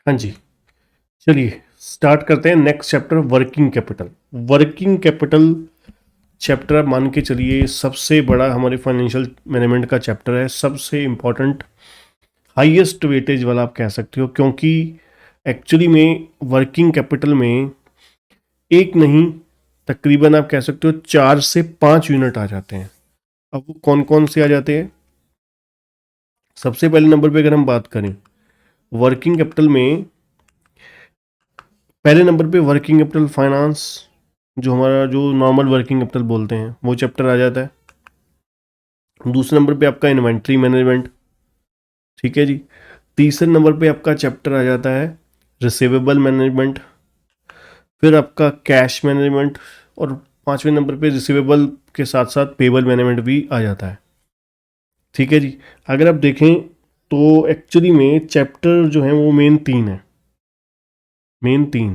हाँ जी, चलिए स्टार्ट करते हैं next chapter, working capital. Working capital chapter आप मान के चलिए सबसे बड़ा हमारे फाइनेंशियल मैनेजमेंट का चैप्टर है, सबसे इम्पोर्टेंट, हाईएस्ट वेटेज वाला आप कह सकते हो, क्योंकि एक्चुअली में वर्किंग कैपिटल में एक नहीं, तकरीबन आप कह सकते हो 4 से 5 यूनिट आ जाते हैं। अब वो कौन कौन से आ जाते हैं? सबसे पहले नंबर पे अगर हम बात करें वर्किंग कैपिटल में, पहले नंबर पे वर्किंग कैपिटल फाइनेंस, जो हमारा जो नॉर्मल वर्किंग कैपिटल बोलते हैं वो चैप्टर आ जाता है। दूसरे नंबर पे आपका इन्वेंट्री मैनेजमेंट, ठीक है जी। तीसरे नंबर पे आपका चैप्टर आ जाता है रिसीवेबल मैनेजमेंट, फिर आपका कैश मैनेजमेंट, और पांचवें नंबर पे रिसीवेबल के साथ साथ पेबल मैनेजमेंट भी आ जाता है, ठीक है जी। अगर आप देखें तो एक्चुअली में चैप्टर जो है वो मेन 3 है, मेन 3,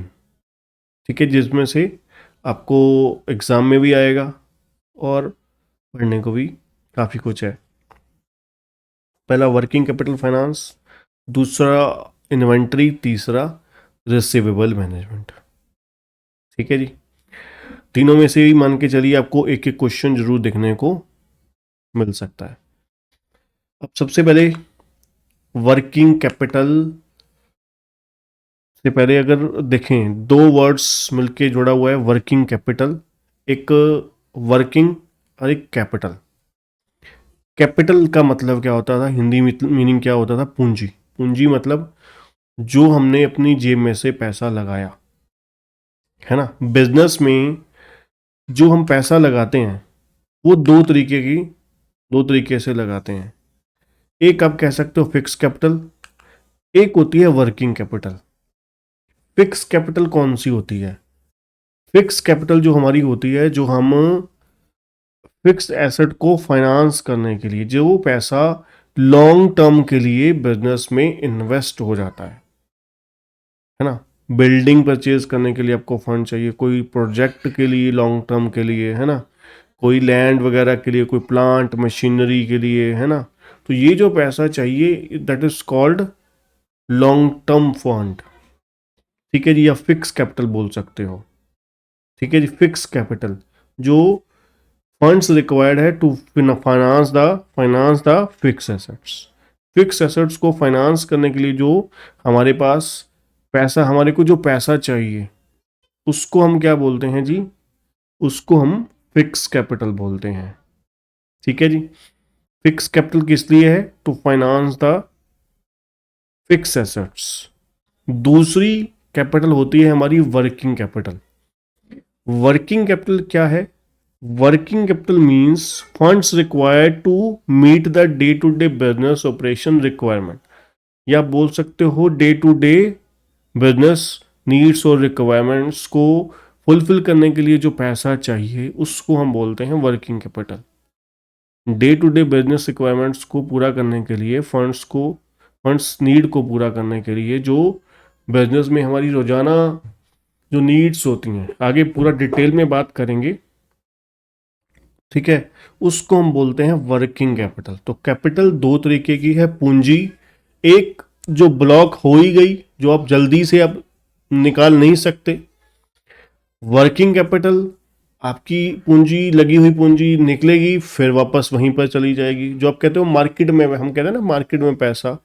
ठीक है, जिसमें से आपको एग्ज़ाम में भी आएगा और पढ़ने को भी काफ़ी कुछ है। पहला वर्किंग कैपिटल फाइनेंस, दूसरा इन्वेंट्री, तीसरा रिसीवेबल मैनेजमेंट, ठीक है जी। तीनों में से ही मान के चलिए आपको एक एक क्वेश्चन जरूर देखने को मिल सकता है। अब सबसे पहले वर्किंग कैपिटल से पहले अगर देखें, दो वर्ड्स मिलके जुड़ा हुआ है वर्किंग कैपिटल, एक वर्किंग और एक कैपिटल। कैपिटल का मतलब क्या होता था, हिंदी मीनिंग क्या होता था? पूंजी। पूंजी मतलब जो हमने अपनी जेब में से पैसा लगाया, है ना। बिजनेस में जो हम पैसा लगाते हैं वो दो तरीके से लगाते हैं। एक आप कह सकते हो फिक्स कैपिटल, एक होती है वर्किंग कैपिटल। फिक्स कैपिटल कौन सी होती है? फिक्स कैपिटल जो हमारी होती है, जो हम फिक्स एसेट को फाइनेंस करने के लिए, जो पैसा लॉन्ग टर्म के लिए बिजनेस में इन्वेस्ट हो जाता है ना। बिल्डिंग परचेज करने के लिए आपको फंड चाहिए, कोई प्रोजेक्ट के लिए लॉन्ग टर्म के लिए, है ना, कोई लैंड वगैरह के लिए, कोई प्लांट मशीनरी के लिए, है ना। तो ये जो पैसा चाहिए that is called long term fund, ठीक है जी, या फिक्स कैपिटल बोल सकते हो, ठीक है जी। फिक्स कैपिटल जो फंड्स रिक्वायर्ड है to finance the fix assets. Fix assets को फाइनेंस करने के लिए जो हमारे पास पैसा, हमारे को जो पैसा चाहिए उसको हम क्या बोलते हैं जी? उसको हम फिक्स कैपिटल बोलते हैं, ठीक है जी। फिक्स कैपिटल किस लिए है? To finance the fix assets. दूसरी कैपिटल होती है हमारी वर्किंग कैपिटल। वर्किंग कैपिटल क्या है? Working capital means funds required to meet the day to day business operation requirement, या बोल सकते हो day to day business needs और रिक्वायरमेंट्स को फुलफिल करने के लिए जो पैसा चाहिए उसको हम बोलते हैं working capital. Day to day business requirements को पूरा करने के लिए, फंड्स नीड को पूरा करने के लिए, जो बिजनेस में हमारी रोजाना जो नीड्स होती हैं, आगे पूरा डिटेल में बात करेंगे, ठीक है, उसको हम बोलते हैं वर्किंग कैपिटल। तो कैपिटल दो तरीके की है, पूंजी एक जो ब्लॉक हो ही गई, जो आप जल्दी से अब निकाल नहीं सकते। वर्किंग कैपिटल आपकी पूंजी, लगी हुई पूंजी निकलेगी फिर वापस वहीं पर चली जाएगी, जो आप कहते हो मार्केट में, हम कहते हैं ना मार्केट में पैसा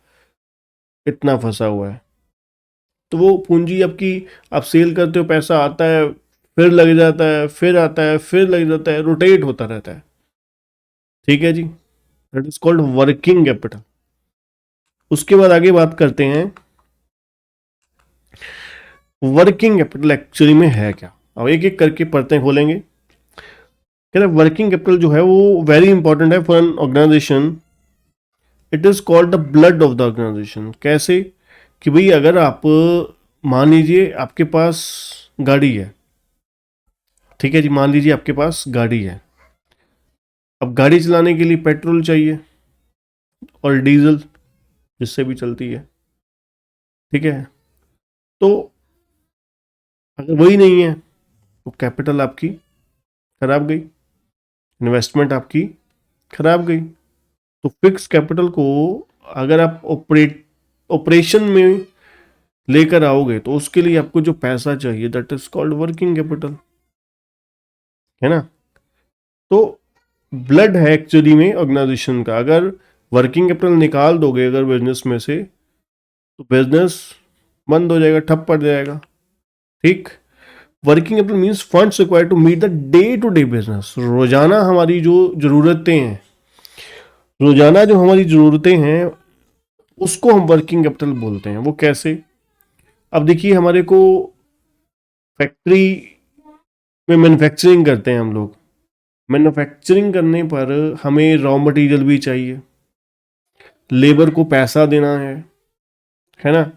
इतना फंसा हुआ है, तो वो पूंजी आपकी, आप सेल करते हो, पैसा आता है, फिर लग जाता है, फिर आता है, फिर लग जाता है, रोटेट होता रहता है, ठीक है जी। That is called working capital. उसके बाद आगे बात करते हैं वर्किंग कैपिटल एक्चुअली में है क्या। अब एक एक करके परतें खोलेंगे। कहते हैं वर्किंग कैपिटल जो है वो वेरी इंपॉर्टेंट है for an organization. It is called the blood of the organization. कैसे? कि भाई अगर आप मान लीजिए आपके पास गाड़ी है, ठीक है जी, मान लीजिए आपके पास गाड़ी है। अब गाड़ी चलाने के लिए पेट्रोल चाहिए और डीजल, जिससे भी चलती है, ठीक है। तो अगर वही नहीं है तो कैपिटल आपकी खराब गई, इन्वेस्टमेंट आपकी खराब गई। तो फिक्स कैपिटल को अगर आप ऑपरेशन में लेकर आओगे, तो उसके लिए आपको जो पैसा चाहिए that is called working capital, है ना। तो ब्लड है एक्चुअली में ऑर्गेनाइजेशन का। अगर वर्किंग कैपिटल निकाल दोगे अगर बिजनेस में से, तो बिजनेस बंद हो जाएगा, ठप पड़ जाएगा। ठीक। Working capital means funds required to meet the day to day business. रोजाना हमारी जो जरूरतें हैं, रोजाना जो हमारी जरूरतें हैं, उसको हम वर्किंग कैपिटल बोलते हैं। वो कैसे? अब देखिए, हमारे को फैक्ट्री में मैन्युफैक्चरिंग करते हैं हम लोग। मैन्युफैक्चरिंग करने पर हमें रॉ मटेरियल भी चाहिए, लेबर को पैसा देना है ना,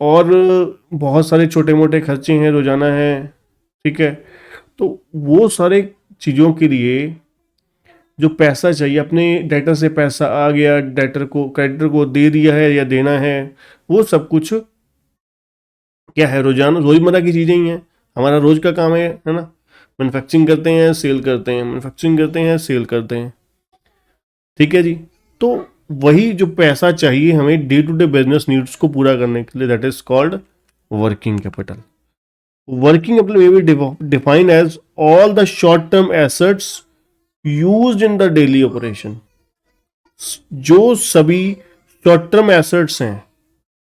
और बहुत सारे छोटे मोटे खर्चे हैं रोजाना हैं। ठीक है। तो वो सारे चीज़ों के लिए जो पैसा चाहिए, अपने डेटर से पैसा आ गया, डेटर को क्रेडिटर को दे दिया है या देना है, वो सब कुछ क्या है, रोजाना रोजमर्रा की चीज़ें ही हैं। हमारा रोज का काम है ना। मैन्युफैक्चरिंग करते हैं, सेल करते हैं, मैन्युफैक्चरिंग करते हैं, सेल करते हैं। ठीक है जी। तो वही जो पैसा चाहिए हमें day to day business needs को पूरा करने के लिए, that is called working capital. Working capital may be defined as all the short term assets used in the daily operation. जो सभी शॉर्ट टर्म एसेट्स हैं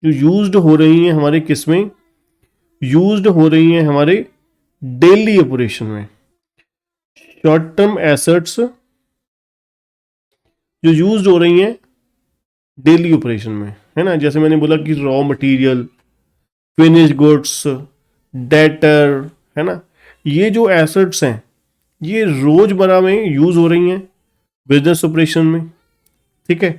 जो यूज्ड हो रही हैं हमारे किस में, यूज्ड हो रही हैं हमारे डेली ऑपरेशन में। शॉर्ट टर्म एसेट्स जो यूज्ड हो रही हैं डेली ऑपरेशन में, है ना। जैसे मैंने बोला कि raw material, finish goods, debtor, है ना। ये जो एसेट्स हैं ये रोजमर्रा में यूज हो रही हैं बिजनेस ऑपरेशन में। ठीक है।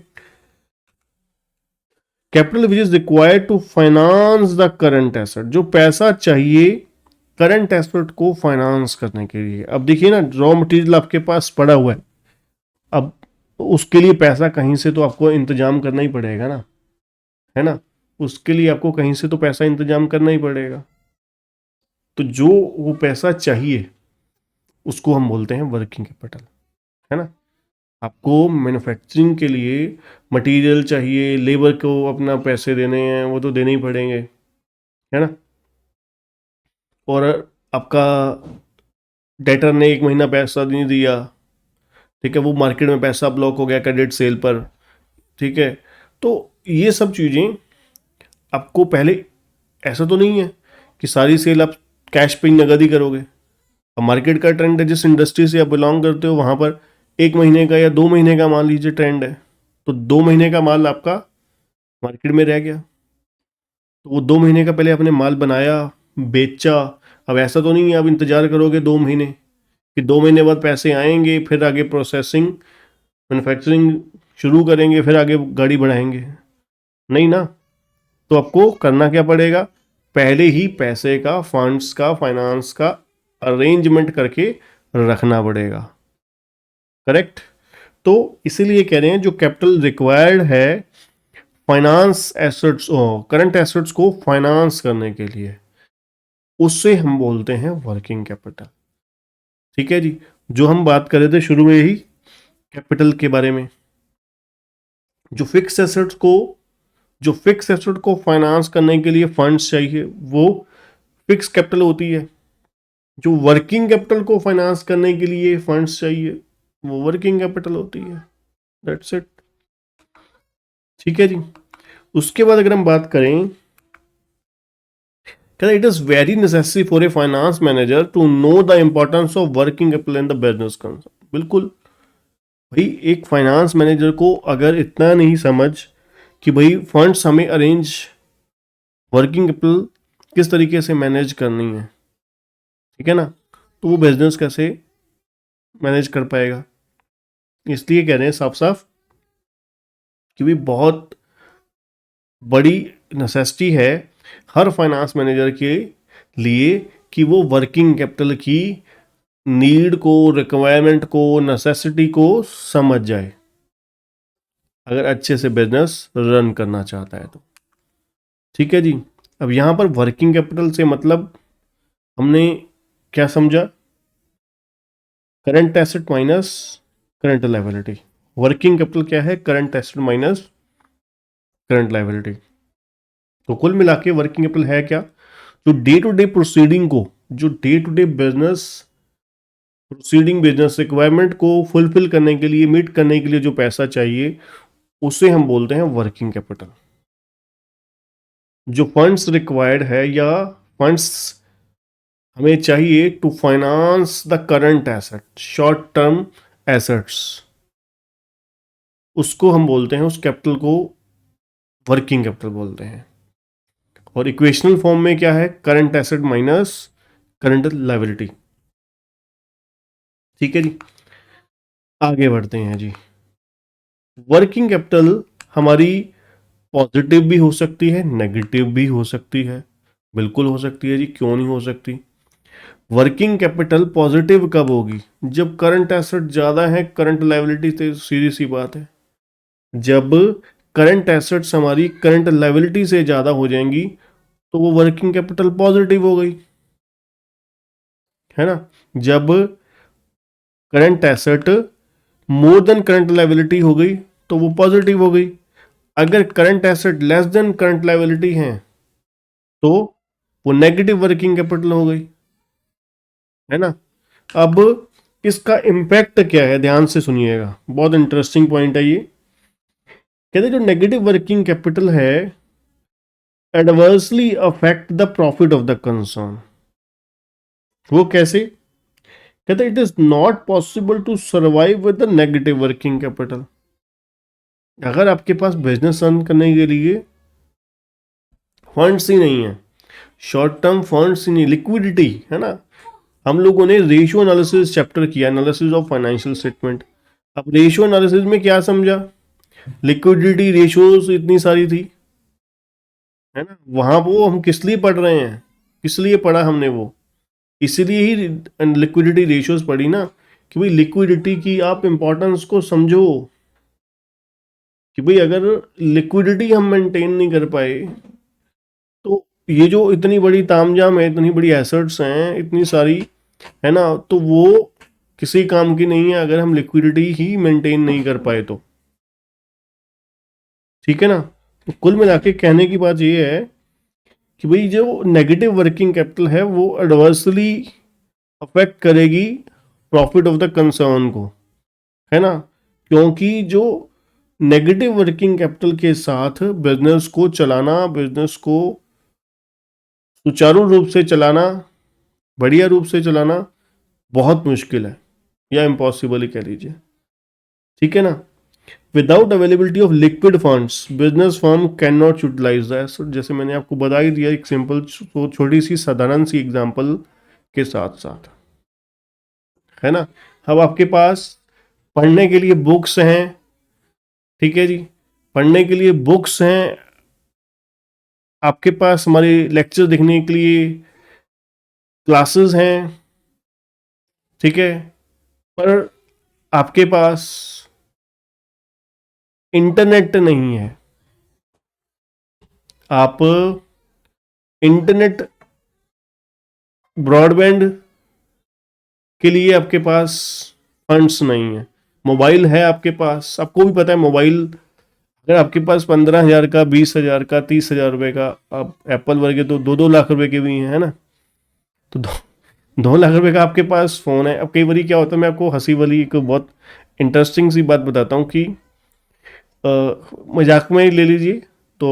Capital which is required to finance the current asset. जो पैसा चाहिए करंट एसेट को फाइनेंस करने के लिए। अब देखिए ना, रॉ मटेरियल आपके पास पड़ा हुआ है, अब उसके लिए पैसा कहीं से तो आपको इंतजाम करना ही पड़ेगा ना, है ना। उसके लिए आपको कहीं से तो पैसा इंतजाम करना ही पड़ेगा। तो जो वो पैसा चाहिए उसको हम बोलते हैं वर्किंग कैपिटल, है ना। आपको मैन्युफैक्चरिंग के लिए मटेरियल चाहिए, लेबर को अपना पैसे देने हैं, वो तो देने ही पड़ेंगे, है ना। और आपका डेटर ने एक महीना पैसा नहीं दिया, ठीक है, वो मार्केट में पैसा ब्लॉक हो गया क्रेडिट सेल पर। ठीक है। तो ये सब चीज़ें आपको पहले, ऐसा तो नहीं है कि सारी सेल आप कैश पे नगद ही करोगे। अब मार्केट का ट्रेंड है, जिस इंडस्ट्री से आप बिलोंग करते हो वहाँ पर एक महीने का या 2 महीने का मान लीजिए ट्रेंड है, तो 2 महीने का माल आपका मार्केट में रह गया, तो वो 2 महीने का पहले आपने माल बनाया, बेचा। अब ऐसा तो नहीं है आप इंतजार करोगे 2 महीने कि 2 महीने बाद पैसे आएंगे फिर आगे प्रोसेसिंग मैन्युफैक्चरिंग शुरू करेंगे फिर आगे गाड़ी बढ़ाएंगे, नहीं ना। तो आपको करना क्या पड़ेगा, पहले ही पैसे का, फंड्स का, फाइनेंस का अरेंजमेंट करके रखना पड़ेगा। करेक्ट। तो इसीलिए कह रहे हैं जो कैपिटल रिक्वायर्ड है फाइनेंस एसेट्स, करंट एसेट्स को फाइनेंस करने के लिए, उससे हम बोलते हैं वर्किंग कैपिटल। ठीक है जी। जो हम बात कर रहे थे शुरू में ही कैपिटल के बारे में, जो फिक्स एसेट्स को, जो फिक्स एसेट को फाइनेंस करने के लिए फंड्स चाहिए वो फिक्स कैपिटल होती है। जो वर्किंग कैपिटल को फाइनेंस करने के लिए फंड्स चाहिए वो वर्किंग कैपिटल होती है। That's it. ठीक है जी। उसके बाद अगर हम बात करें, कहते it is very necessary for a finance manager to know the importance of working capital in the business concern. बिल्कुल भाई, एक फाइनेंस मैनेजर को अगर इतना नहीं समझ कि भाई फंड्स हमें अरेंज, वर्किंग कैपिटल किस तरीके से मैनेज करनी है, ठीक है ना, तो वो बिजनेस कैसे मैनेज कर पाएगा। इसलिए कह रहे हैं साफ साफ कि भी बहुत बड़ी नेसेसिटी है हर फाइनेंस मैनेजर के लिए कि वो वर्किंग कैपिटल की नीड को, रिक्वायरमेंट को, नेसेसिटी को समझ जाए अगर अच्छे से बिजनेस रन करना चाहता है तो। ठीक है जी। अब यहां पर वर्किंग कैपिटल से मतलब हमने क्या समझा, current asset minus current liability. Working capital क्या है, current asset minus current liability. तो कुल मिला के वर्किंग कैपिटल है क्या? जो डे टू डे प्रोसीडिंग को, जो day to day business requirement को फुलफिल करने के लिए, मीट करने के लिए जो पैसा चाहिए, उसे हम बोलते हैं वर्किंग कैपिटल। जो फंड्स रिक्वायर्ड है या फंड्स हमें चाहिए to finance the current asset, short term assets, उसको हम बोलते हैं, उस कैपिटल को वर्किंग कैपिटल बोलते हैं। और इक्वेशनल फॉर्म में क्या है? Current asset minus current liability. ठीक है जी, आगे बढ़ते हैं जी। वर्किंग कैपिटल हमारी पॉजिटिव भी हो सकती है, नेगेटिव भी हो सकती है। बिल्कुल हो सकती है जी, क्यों नहीं हो सकती? वर्किंग कैपिटल पॉजिटिव कब होगी? जब करंट एसेट ज्यादा है करंट लायबिलिटी से, सीधी सी बात है। जब करंट एसेट्स हमारी करंट लायबिलिटी से ज्यादा हो जाएंगी तो वो वर्किंग कैपिटल पॉजिटिव हो गई, है ना। जब current asset more than current liability हो गई तो वो पॉजिटिव हो गई। अगर current asset less than current liability है तो वो नेगेटिव वर्किंग कैपिटल हो गई, है ना। अब इसका इम्पैक्ट क्या है, ध्यान से सुनिएगा, बहुत इंटरेस्टिंग पॉइंट है ये। कहते हैं जो नेगेटिव वर्किंग कैपिटल है adversely affect the profit of the concern. वो कैसे? कहते it is not possible to survive with the negative working capital. अगर आपके पास बिजनेस रन करने के लिए फंड्स ही नहीं है, शॉर्ट टर्म फंड्स ही नहीं, लिक्विडिटी, है ना। हम लोगों ने रेशियो एनालिसिस चैप्टर किया, एनालिसिस ऑफ फाइनेंशियल स्टेटमेंट। अब रेशियो एनालिसिस में क्या समझा? लिक्विडिटी रेशियोज इतनी सारी थी, है ना। वहां वो हम किस लिए पढ़ रहे हैं? किस लिए पढ़ा हमने वो? इसीलिए ही लिक्विडिटी रेशियोज पढ़ी ना, कि भाई लिक्विडिटी की आप इंपॉर्टेंस को समझो, कि भाई अगर लिक्विडिटी हम मेंटेन नहीं कर पाए तो ये जो इतनी बड़ी तामझाम है, इतनी बड़ी एसेट्स हैं इतनी सारी, है ना, तो वो किसी काम की नहीं है अगर हम लिक्विडिटी ही मेंटेन नहीं कर पाए तो। ठीक है ना। तो कुल मिला के कहने की बात ये है कि भाई जो नेगेटिव वर्किंग कैपिटल है वो एडवर्सली अफेक्ट करेगी प्रॉफिट ऑफ द कंसर्न को, है ना। क्योंकि जो नेगेटिव वर्किंग कैपिटल के साथ बिजनेस को चलाना, बिजनेस को सुचारू रूप से चलाना, बढ़िया रूप से चलाना बहुत मुश्किल है, या इम्पॉसिबल ही कह लीजिए। ठीक है ना। Without availability of liquid funds business firm can not utilize that. जैसे मैंने आपको बता ही दिया एक सिंपल छोटी सी साधारण सी एग्जांपल के साथ साथ, है ना। अब आपके पास पढ़ने के लिए बुक्स हैं, ठीक है जी, पढ़ने के लिए बुक्स हैं, आपके पास हमारे लेक्चर देखने के लिए क्लासेस हैं, ठीक है, पर आपके पास इंटरनेट नहीं है। आप इंटरनेट ब्रॉडबैंड के लिए आपके पास फंड्स नहीं है। मोबाइल है आपके पास, आपको भी पता है मोबाइल, अगर आपके पास 15,000 का, 20,000 का, 30,000 रुपए का, आप एप्पल वर्गे तो 2-2 लाख रुपए के भी हैं, है ना। तो 2 लाख रुपए का आपके पास फोन है। अब कई बार क्या होता है, मैं आपको हंसी वाली एक बहुत इंटरेस्टिंग सी बात बताता हूँ कि मजाक में ही ले लीजिए, तो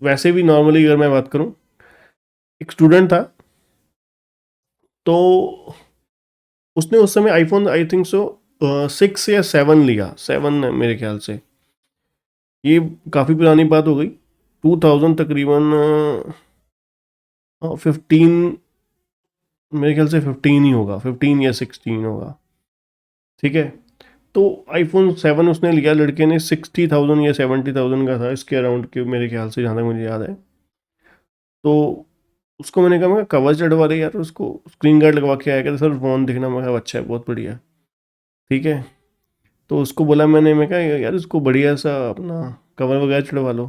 वैसे भी नॉर्मली अगर मैं बात करूँ, एक स्टूडेंट था, तो उसने उस समय आईफोन आई थिंक सो 6 या 7 लिया, 7 मेरे ख्याल से, ये काफ़ी पुरानी बात हो गई, 2000 तकरीबन 15, मेरे ख्याल से 15 ही होगा, 15 या 16 होगा, ठीक है। तो आईफोन 7 उसने लिया, लड़के ने 60,000 या 70,000 का था, इसके अराउंड के मेरे ख्याल से, जहाँ तक मुझे याद है। तो उसको मैंने कहा, मैं कवर चढ़वा रहे यार, उसको स्क्रीन गार्ड लगवा के आया, कहते सर फ़ोन दिखना, मैं कहा अच्छा है, बहुत बढ़िया, ठीक है। तो उसको बोला मैंने, मैं कहा यार इसको बढ़िया सा अपना कवर वगैरह चढ़वा लो।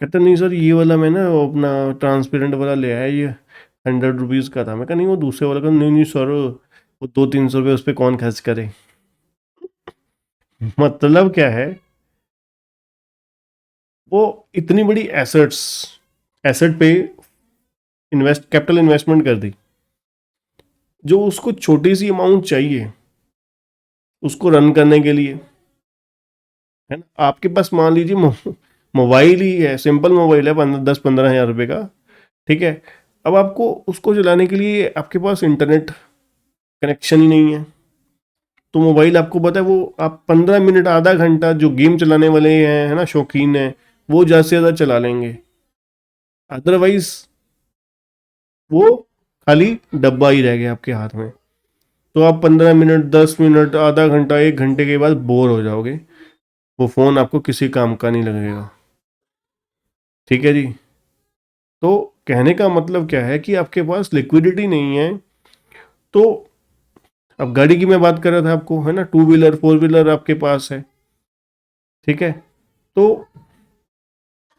कहते नहीं सर ये वाला मैं ना वो अपना ट्रांसपेरेंट वाला ले आया, ये 100 रुपीज़ का था। मैं कहा नहीं वो दूसरे वाला का, नहीं नहीं सर वो 200-300 रुपये उस पर कौन खर्च करे। मतलब क्या है, वो इतनी बड़ी एसेट्स, एसेट पे कैपिटल इन्वेस्टमेंट कर दी, जो उसको छोटी सी अमाउंट चाहिए उसको रन करने के लिए, है ना। आपके पास मान लीजिए मोबाइल ही है, सिंपल मोबाइल है 10-15 हज़ार रुपए का, ठीक है। अब आपको उसको चलाने के लिए आपके पास इंटरनेट कनेक्शन ही नहीं है, तो मोबाइल आपको पता है वो आप 15 मिनट आधा घंटा जो गेम चलाने वाले हैं, है ना, शौकीन है, वो ज़्यादा से ज़्यादा चला लेंगे। अदरवाइज वो खाली डब्बा ही रह गया आपके हाथ में, तो आप 15 मिनट 10 मिनट आधा घंटा 1 घंटे के बाद बोर हो जाओगे, वो फ़ोन आपको किसी काम का नहीं लगेगा। ठीक है जी। तो कहने का मतलब क्या है कि आपके पास लिक्विडिटी नहीं है, तो अब गाड़ी की मैं बात कर रहा था आपको, है ना, 2 व्हीलर 4 व्हीलर आपके पास है, ठीक है। तो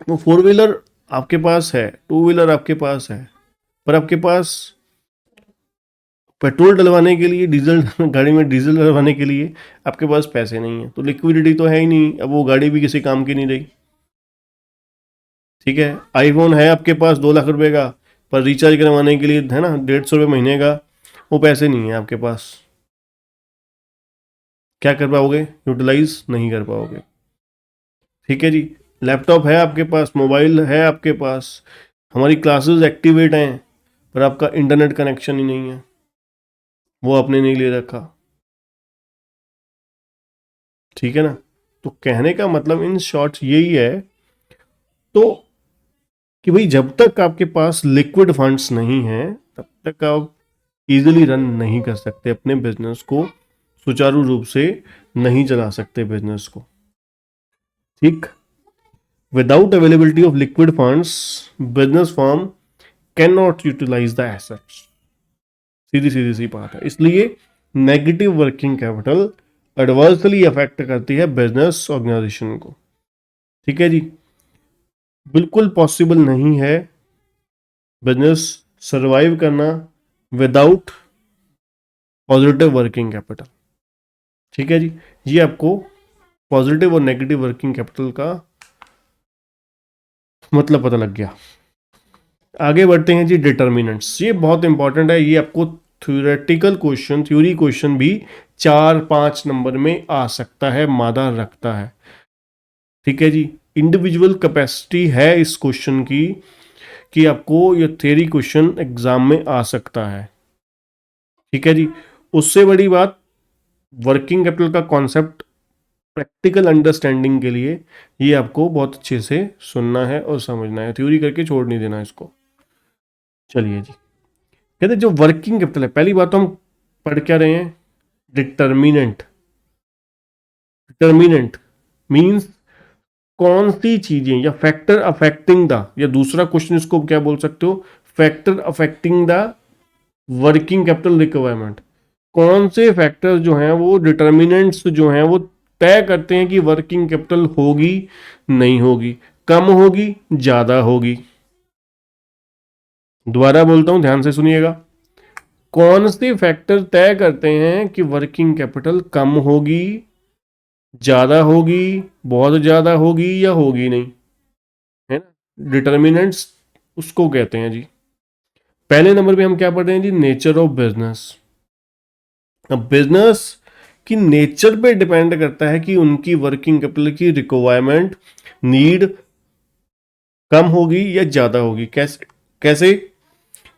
वो 4 व्हीलर आपके पास है, 2 व्हीलर आपके पास है, पर आपके पास पेट्रोल डलवाने के लिए, डीजल गाड़ी में डीजल डलवाने के लिए आपके पास पैसे नहीं है, तो लिक्विडिटी तो है ही नहीं, अब वो गाड़ी भी किसी काम की नहीं रही। ठीक है, आईफोन है आपके पास 2 लाख रुपए का, पर रिचार्ज करवाने के लिए, है ना, 150 रुपये महीने का, वो पैसे नहीं है आपके पास, क्या कर पाओगे, यूटिलाइज नहीं कर पाओगे। ठीक है जी। लैपटॉप है आपके पास, मोबाइल है आपके पास, हमारी क्लासेस एक्टिवेट हैं, पर आपका इंटरनेट कनेक्शन ही नहीं है, वो आपने नहीं ले रखा। ठीक है ना। तो कहने का मतलब इन शॉर्ट यही है, तो कि भाई जब तक आपके पास लिक्विड फंड्स नहीं है तब तक आप इजीली रन नहीं कर सकते अपने बिजनेस को, सुचारू रूप से नहीं चला सकते बिजनेस को। ठीक। Without availability of liquid funds business firm can not utilize the assets, सीधी सीधी सी बात है। इसलिए negative working capital adversely affect करती है बिजनेस ऑर्गेनाइजेशन को। ठीक है जी। बिल्कुल पॉसिबल नहीं है बिजनेस सरवाइव करना विदाउट पॉजिटिव वर्किंग कैपिटल। ठीक है जी। ये आपको पॉजिटिव और नेगेटिव वर्किंग कैपिटल का मतलब पता लग गया। आगे बढ़ते हैं जी, डिटर्मिनेंट्स। ये बहुत इंपॉर्टेंट है, ये आपको थ्योरेटिकल क्वेश्चन, थ्योरी क्वेश्चन भी 4-5 नंबर में आ सकता है, मादा रखता है। ठीक है जी। इंडिविजुअल कैपेसिटी है इस क्वेश्चन की कि आपको ये थ्योरी क्वेश्चन एग्जाम में आ सकता है। ठीक है जी। उससे बड़ी बात, वर्किंग कैपिटल का कॉन्सेप्ट प्रैक्टिकल अंडरस्टैंडिंग के लिए ये आपको बहुत अच्छे से सुनना है और समझना है, थ्योरी करके छोड़ नहीं देना इसको। चलिए जी। कहते हैं जो वर्किंग कैपिटल है, पहली बात तो हम पढ़ क्या रहे हैं, डिटर्मिनेंट। डिटर्मिनेंट मींस कौन सी चीजें या फैक्टर अफेक्टिंग द, या दूसरा क्वेश्चन इसको क्या बोल सकते हो, factor affecting the working capital requirement. कौन से फैक्टर जो हैं वो, डिटर्मिनेंट्स जो हैं वो तय करते हैं कि वर्किंग कैपिटल होगी नहीं होगी, कम होगी ज्यादा होगी। दोबारा बोलता हूं, ध्यान से सुनिएगा। कौन से फैक्टर तय करते हैं कि वर्किंग कैपिटल कम होगी, ज्यादा होगी, बहुत ज्यादा होगी या होगी नहीं, है ना। डिटर्मिनेंट्स उसको कहते हैं जी। पहले नंबर पे हम क्या पढ़ रहे हैं जी, नेचर ऑफ बिजनेस। अब बिजनेस की नेचर पे डिपेंड करता है कि उनकी वर्किंग कैपिटल की रिक्वायरमेंट, नीड कम होगी या ज्यादा होगी। कैसे कैसे,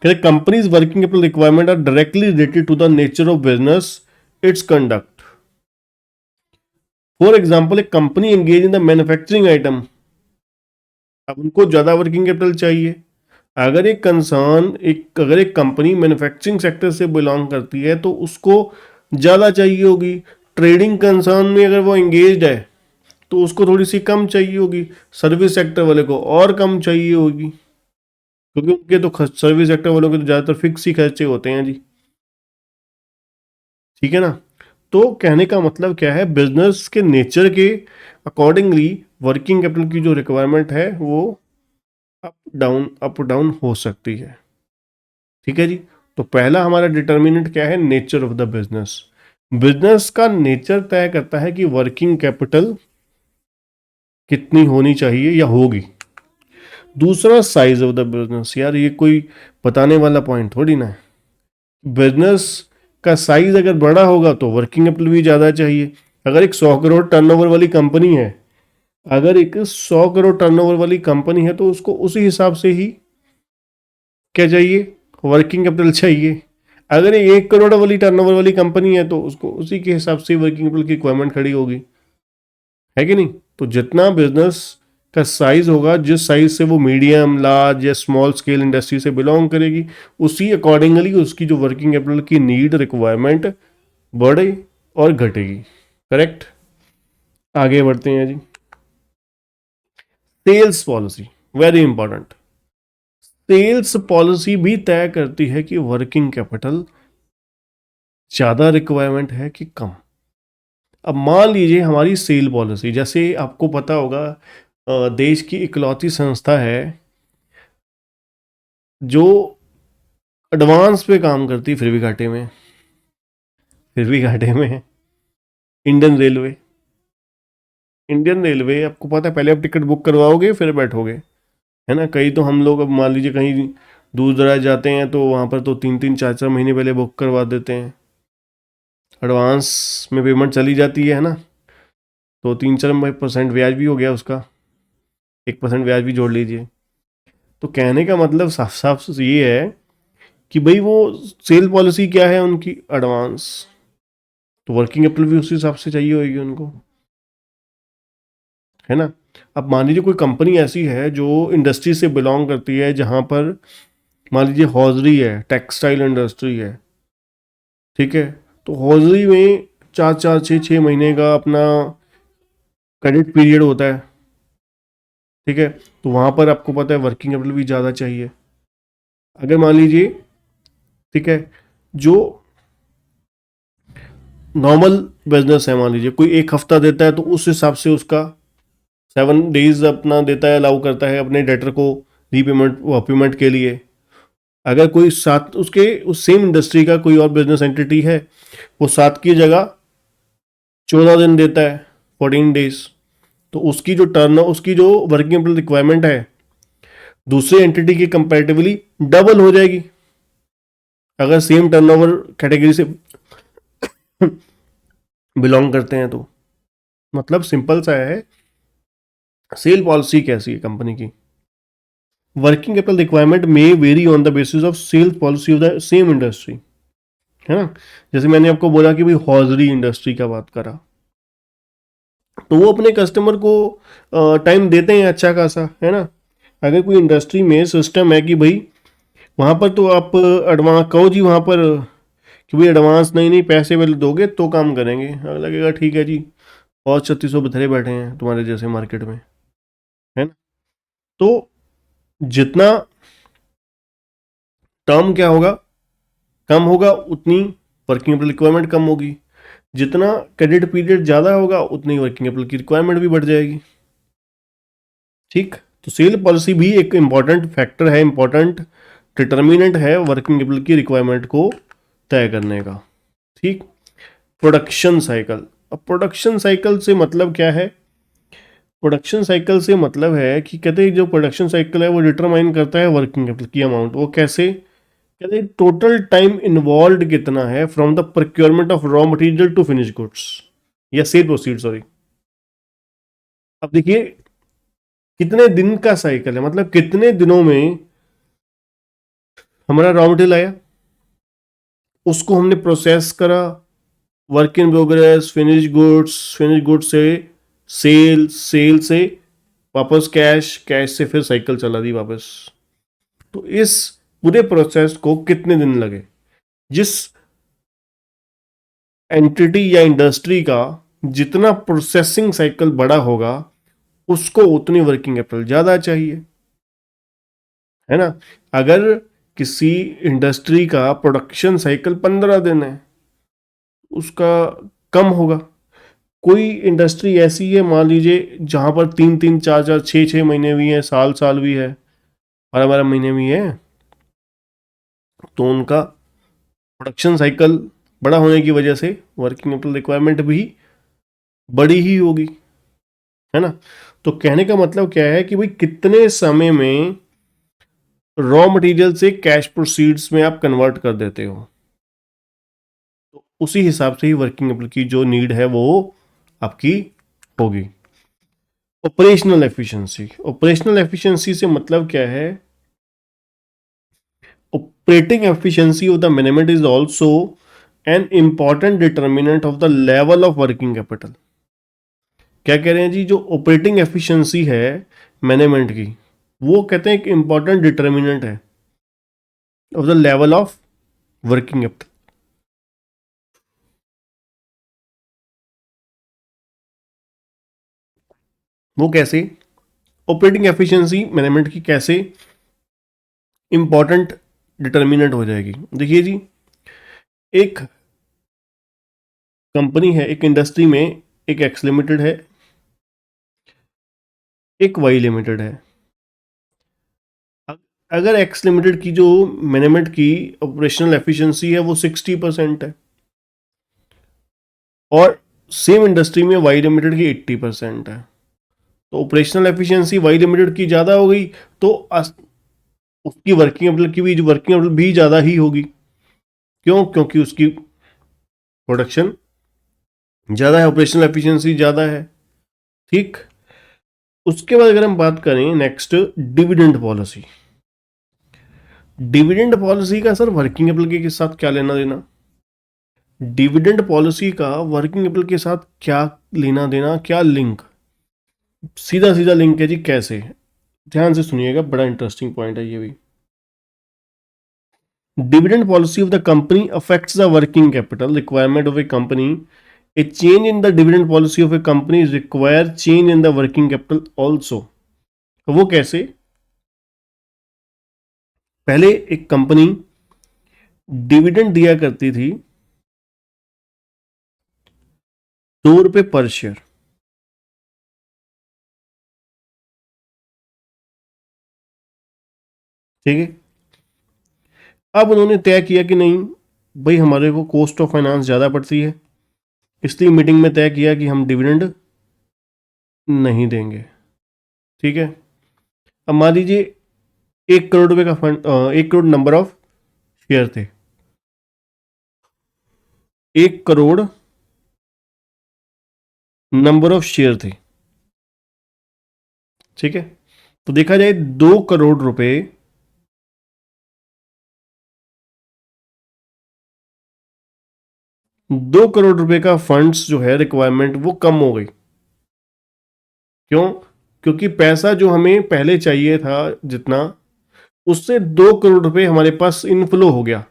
companies working capital requirement are directly related to the nature of business, its conduct. For example, एक company engage in the manufacturing item, अब उनको ज्यादा वर्किंग कैपिटल चाहिए। अगर एक कंपनी मैन्युफैक्चरिंग सेक्टर से बिलोंग करती है तो उसको ज़्यादा चाहिए होगी। ट्रेडिंग कंसर्न में अगर वो एंगेज्ड है तो उसको थोड़ी सी कम चाहिए होगी। सर्विस सेक्टर वाले को और कम चाहिए होगी, क्योंकि उनके तो सर्विस सेक्टर वालों के तो ज़्यादातर फिक्स ही खर्चे होते हैं जी। ठीक है ना। तो कहने का मतलब क्या है, बिजनेस के नेचर के अकॉर्डिंगली वर्किंग कैपिटल की जो रिक्वायरमेंट है वो अप डाउन हो सकती है। ठीक है जी। तो पहला हमारा डिटर्मिनेंट क्या है, nature of the business. Business का नेचर तय करता है कि वर्किंग कैपिटल कितनी होनी चाहिए या होगी। दूसरा साइज ऑफ द बिजनेस, यार ये कोई बताने वाला पॉइंट थोड़ी ना है। बिजनेस का साइज अगर बड़ा होगा तो वर्किंग कैपिटल भी ज़्यादा चाहिए। अगर एक 100 करोड़ टर्नओवर वाली कंपनी है, अगर एक 100 करोड़ टर्नओवर वाली कंपनी है तो उसको उसी हिसाब से ही क्या चाहिए, वर्किंग कैपिटल चाहिए। अगर ये 1 करोड़ वाली टर्नओवर वाली कंपनी है तो उसको उसी के हिसाब से वर्किंग कैपिटल की रिक्वायरमेंट खड़ी होगी, है कि नहीं। तो जितना बिजनेस का साइज होगा, जिस साइज से वो मीडियम लार्ज या स्मॉल स्केल इंडस्ट्री से बिलोंग करेगी, उसी अकॉर्डिंगली उसकी जो वर्किंग कैपिटल की नीड रिक्वायरमेंट बढ़े और घटेगी। करेक्ट। आगे बढ़ते हैं जी। Sales policy very important. Sales policy भी तय करती है कि वर्किंग कैपिटल ज़्यादा रिक्वायरमेंट है कि कम। अब मान लीजिए हमारी सेल पॉलिसी, जैसे आपको पता होगा देश की इकलौती संस्था है जो एडवांस पे काम करती, फिर भी घाटे में है। Indian railway. इंडियन रेलवे आपको पता है, पहले आप टिकट बुक करवाओगे फिर बैठोगे, है ना। कई तो हम लोग अब मान लीजिए कहीं दूर दराज जाते हैं तो वहाँ पर तो 3-3 4-4 महीने पहले बुक करवा देते हैं, एडवांस में पेमेंट चली जाती है ना। तो 3-4% ब्याज भी हो गया उसका, 1% ब्याज भी जोड़ लीजिए। तो कहने का मतलब साफ साफ ये है कि भाई वो सेल पॉलिसी क्या है उनकी, एडवांस। तो वर्किंग कैपिटल भी उसी हिसाब से चाहिए होगी उनको, है ना। अब मान लीजिए कोई कंपनी ऐसी है जो इंडस्ट्री से बिलोंग करती है, जहाँ पर मान लीजिए हॉजरी है, टेक्सटाइल इंडस्ट्री है, ठीक है। तो हॉजरी में 4-4 6-6 महीने का अपना क्रेडिट पीरियड होता है, ठीक है। तो वहाँ पर आपको पता है वर्किंग कैपिटल भी ज़्यादा चाहिए। अगर मान लीजिए, ठीक है, जो नॉर्मल बिजनेस है, मान लीजिए कोई 1 हफ्ता देता है तो उस हिसाब से उसका 7 डेज अपना देता है, अलाउ करता है अपने डेटर को रीपेमेंट पेमेंट के लिए। अगर कोई सात उसके उस सेम इंडस्ट्री का कोई और बिजनेस एंटिटी है, वो 7 की जगह 14 दिन देता है, 14 डेज, तो उसकी जो वर्किंग कैपिटल रिक्वायरमेंट है दूसरे एंटिटी के कंपैरेटिवली डबल हो जाएगी, अगर सेम टर्नओवर कैटेगरी से बिलोंग करते हैं तो। मतलब सिंपल सा है, सेल पॉलिसी कैसी है कंपनी की। वर्किंग कैपिटल रिक्वायरमेंट में vary on the basis of sales policy of the same industry, है ना। जैसे मैंने आपको बोला कि भाई हॉजरी इंडस्ट्री का बात करा, तो वो अपने कस्टमर को टाइम देते हैं अच्छा खासा, है ना। अगर कोई इंडस्ट्री में सिस्टम है कि भाई वहाँ पर तो आप एडवांस कहो जी, वहाँ पर कि भाई एडवांस नहीं नहीं पैसे पहले दोगे तो काम करेंगे, लगेगा ठीक है जी, और 3600 बथेरे बैठे हैं तुम्हारे जैसे मार्केट में, है ना। तो जितना टर्म क्या होगा, कम होगा, उतनी वर्किंग कैपिटल रिक्वायरमेंट कम होगी। जितना क्रेडिट पीरियड ज़्यादा होगा उतनी वर्किंग कैपिटल की रिक्वायरमेंट भी बढ़ जाएगी, ठीक। तो सेल पॉलिसी भी एक इंपॉर्टेंट फैक्टर है, इंपॉर्टेंट डिटर्मिनेंट है वर्किंग कैपिटल की रिक्वायरमेंट को तय करने का, ठीक। Production cycle. अब प्रोडक्शन साइकिल से मतलब क्या है, प्रोडक्शन साइकिल से मतलब है कि कहते हैं जो प्रोडक्शन साइकिल है वो डिटरमाइन करता है वर्किंग कैपिटल की अमाउंट। वो कैसे, कहते हैं टोटल टाइम इन्वॉल्व कितना है from the procurement of raw material to finish goods या सेल प्रोसीड, सॉरी। अब देखिए कितने दिन का साइकिल है, मतलब कितने दिनों में हमारा रॉ मटेरियल आया, उसको हमने प्रोसेस करा, work in progress, finish goods से सेल, सेल से वापस कैश, कैश से फिर साइकिल चला दी वापस। तो इस पूरे प्रोसेस को कितने दिन लगे, जिस एंटिटी या इंडस्ट्री का जितना प्रोसेसिंग साइकिल बड़ा होगा उसको उतनी वर्किंग कैपिटल ज़्यादा चाहिए, है ना। अगर किसी इंडस्ट्री का प्रोडक्शन साइकिल 15 दिन है, उसका कम होगा। कोई इंडस्ट्री ऐसी है मान लीजिए जहां पर 3-3 4-4 6-6 महीने भी है, साल साल भी है, 12-12 महीने भी है, तो उनका प्रोडक्शन साइकिल बड़ा होने की वजह से वर्किंग कैपिटल रिक्वायरमेंट भी बड़ी ही होगी, है ना। तो कहने का मतलब क्या है कि भाई कितने समय में रॉ मटेरियल से कैश प्रोसीड्स में आप कन्वर्ट कर देते हो, तो उसी हिसाब से ही वर्किंग कैपिटल की जो नीड है वो आपकी होगी। ऑपरेशनल एफिशिएंसी, ऑपरेशनल एफिशिएंसी से मतलब क्या है, operating efficiency of the management is also an important determinant of the level of working capital. क्या कह रहे हैं जी, जो ऑपरेटिंग एफिशिएंसी है मैनेजमेंट की, वो कहते हैं एक इंपॉर्टेंट डिटर्मिनेंट है of the level of working capital. वो कैसे, ऑपरेटिंग एफिशिएंसी मैनेजमेंट की कैसे इंपॉर्टेंट डिटर्मिनेंट हो जाएगी। देखिए जी, एक कंपनी है, एक इंडस्ट्री में एक एक्स लिमिटेड है, एक वाई लिमिटेड है। अगर एक्स लिमिटेड की जो मैनेजमेंट की ऑपरेशनल एफिशिएंसी है वो 60% है, और सेम इंडस्ट्री में वाई लिमिटेड की 80% है, तो ऑपरेशनल एफिशिएंसी वाई लिमिटेड की ज़्यादा हो गई, तो उसकी वर्किंग कैपिटल की भी, जो वर्किंग कैपिटल भी ज़्यादा ही होगी। क्यों? क्योंकि उसकी प्रोडक्शन ज़्यादा है, ऑपरेशनल एफिशिएंसी ज़्यादा है। ठीक। उसके बाद अगर हम बात करें next, dividend policy. Dividend policy का सर वर्किंग कैपिटल के साथ क्या लेना देना? डिविडेंड पॉलिसी का वर्किंग कैपिटल के साथ क्या लेना देना, क्या लिंक? सीधा सीधा लिंक है जी। कैसे? ध्यान से सुनिएगा, बड़ा इंटरेस्टिंग पॉइंट है ये भी। Dividend policy of the company affects the working capital requirement of a company. A change in the dividend policy of a company is require change in the working capital also. वो कैसे? पहले एक company dividend दिया करती थी 2 रुपए पर share. ठीक है। अब उन्होंने तय किया कि नहीं भाई, हमारे को कॉस्ट ऑफ फाइनेंस ज़्यादा पड़ती है, इसलिए मीटिंग में तय किया कि हम डिविडेंड नहीं देंगे। ठीक है। अब मान लीजिए 1 करोड़ रुपए का fund, 1 crore number of share थे, 1 करोड़ नंबर ऑफ शेयर थे। ठीक है। तो देखा जाए 2 करोड़ रुपए, 2 करोड़ रुपए का फंड्स जो है रिक्वायरमेंट वो कम हो गई। क्यों? क्योंकि पैसा जो हमें पहले चाहिए था जितना, उससे 2 करोड़ रुपए हमारे पास इनफ्लो हो गया।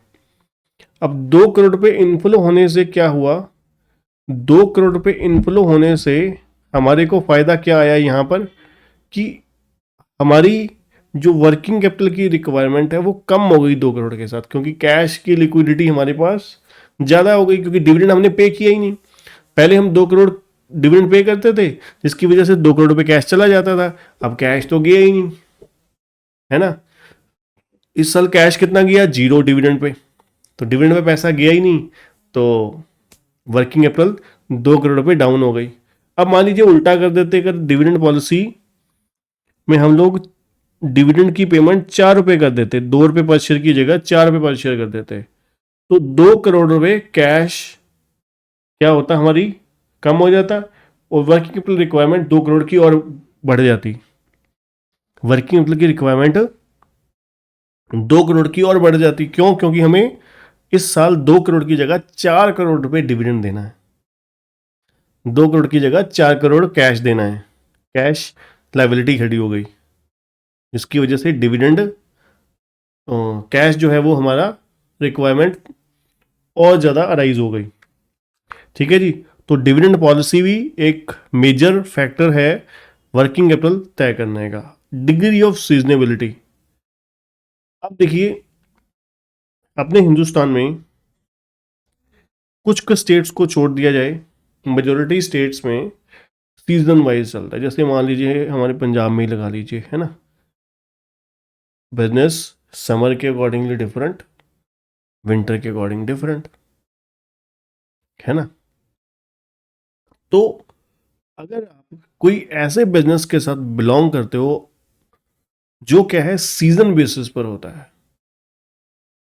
अब 2 करोड़ रुपए इनफ्लो होने से क्या हुआ, 2 करोड़ रुपए इनफ्लो होने से हमारे को फायदा क्या आया यहाँ पर, कि हमारी जो वर्किंग कैपिटल की रिक्वायरमेंट है वो कम हो गई 2 करोड़ के साथ, क्योंकि कैश की लिक्विडिटी हमारे पास ज़्यादा हो गई, क्योंकि डिविडेंड हमने पे किया ही नहीं। पहले हम 2 करोड़ डिविडेंड पे करते थे, जिसकी वजह से 2 करोड़ रुपए कैश चला जाता था। अब कैश तो गया ही नहीं, है ना। इस साल कैश कितना गया? 0 डिविडेंड पे। तो डिविडेंड पे पैसा गया ही नहीं, तो वर्किंग कैपिटल 2 करोड़ रुपए डाउन हो गई। अब मान लीजिए उल्टा कर देते, अगर डिविडेंड पॉलिसी में हम लोग डिविडेंड की पेमेंट 4 रुपए कर देते, 2 रुपए पर शेयर की जगह 4 रुपए पर शेयर कर देते, तो 2 करोड़ रुपए कैश क्या होता हमारी, कम हो जाता, और वर्किंग कैपिटल रिक्वायरमेंट 2 करोड़ की और बढ़ जाती। वर्किंग कैपिटल की रिक्वायरमेंट 2 करोड़ की और बढ़ जाती। क्यों? क्योंकि हमें इस साल 2 करोड़ की जगह 4 करोड़ रुपए डिविडेंड देना है, 2 करोड़ की जगह 4 करोड़ कैश देना है। कैश लाइबिलिटी खड़ी हो गई, जिसकी वजह से डिविडेंड, कैश जो है वो हमारा रिक्वायरमेंट और ज़्यादा अराइज हो गई। ठीक है जी। तो डिविडेंड पॉलिसी भी एक मेजर फैक्टर है वर्किंग कैपिटल तय करने का। Degree of seasonability. अब देखिए, अपने हिंदुस्तान में कुछ स्टेट्स को छोड़ दिया जाए, मेजोरिटी स्टेट्स में सीजन वाइज चलता है। जैसे मान लीजिए हमारे पंजाब में ही लगा लीजिए, है ना, बिजनेस समर के अकॉर्डिंगली डिफरेंट, विंटर के अकॉर्डिंग डिफरेंट, है ना। तो अगर आप कोई ऐसे बिजनेस के साथ बिलोंग करते हो जो क्या है सीजन बेसिस पर होता है,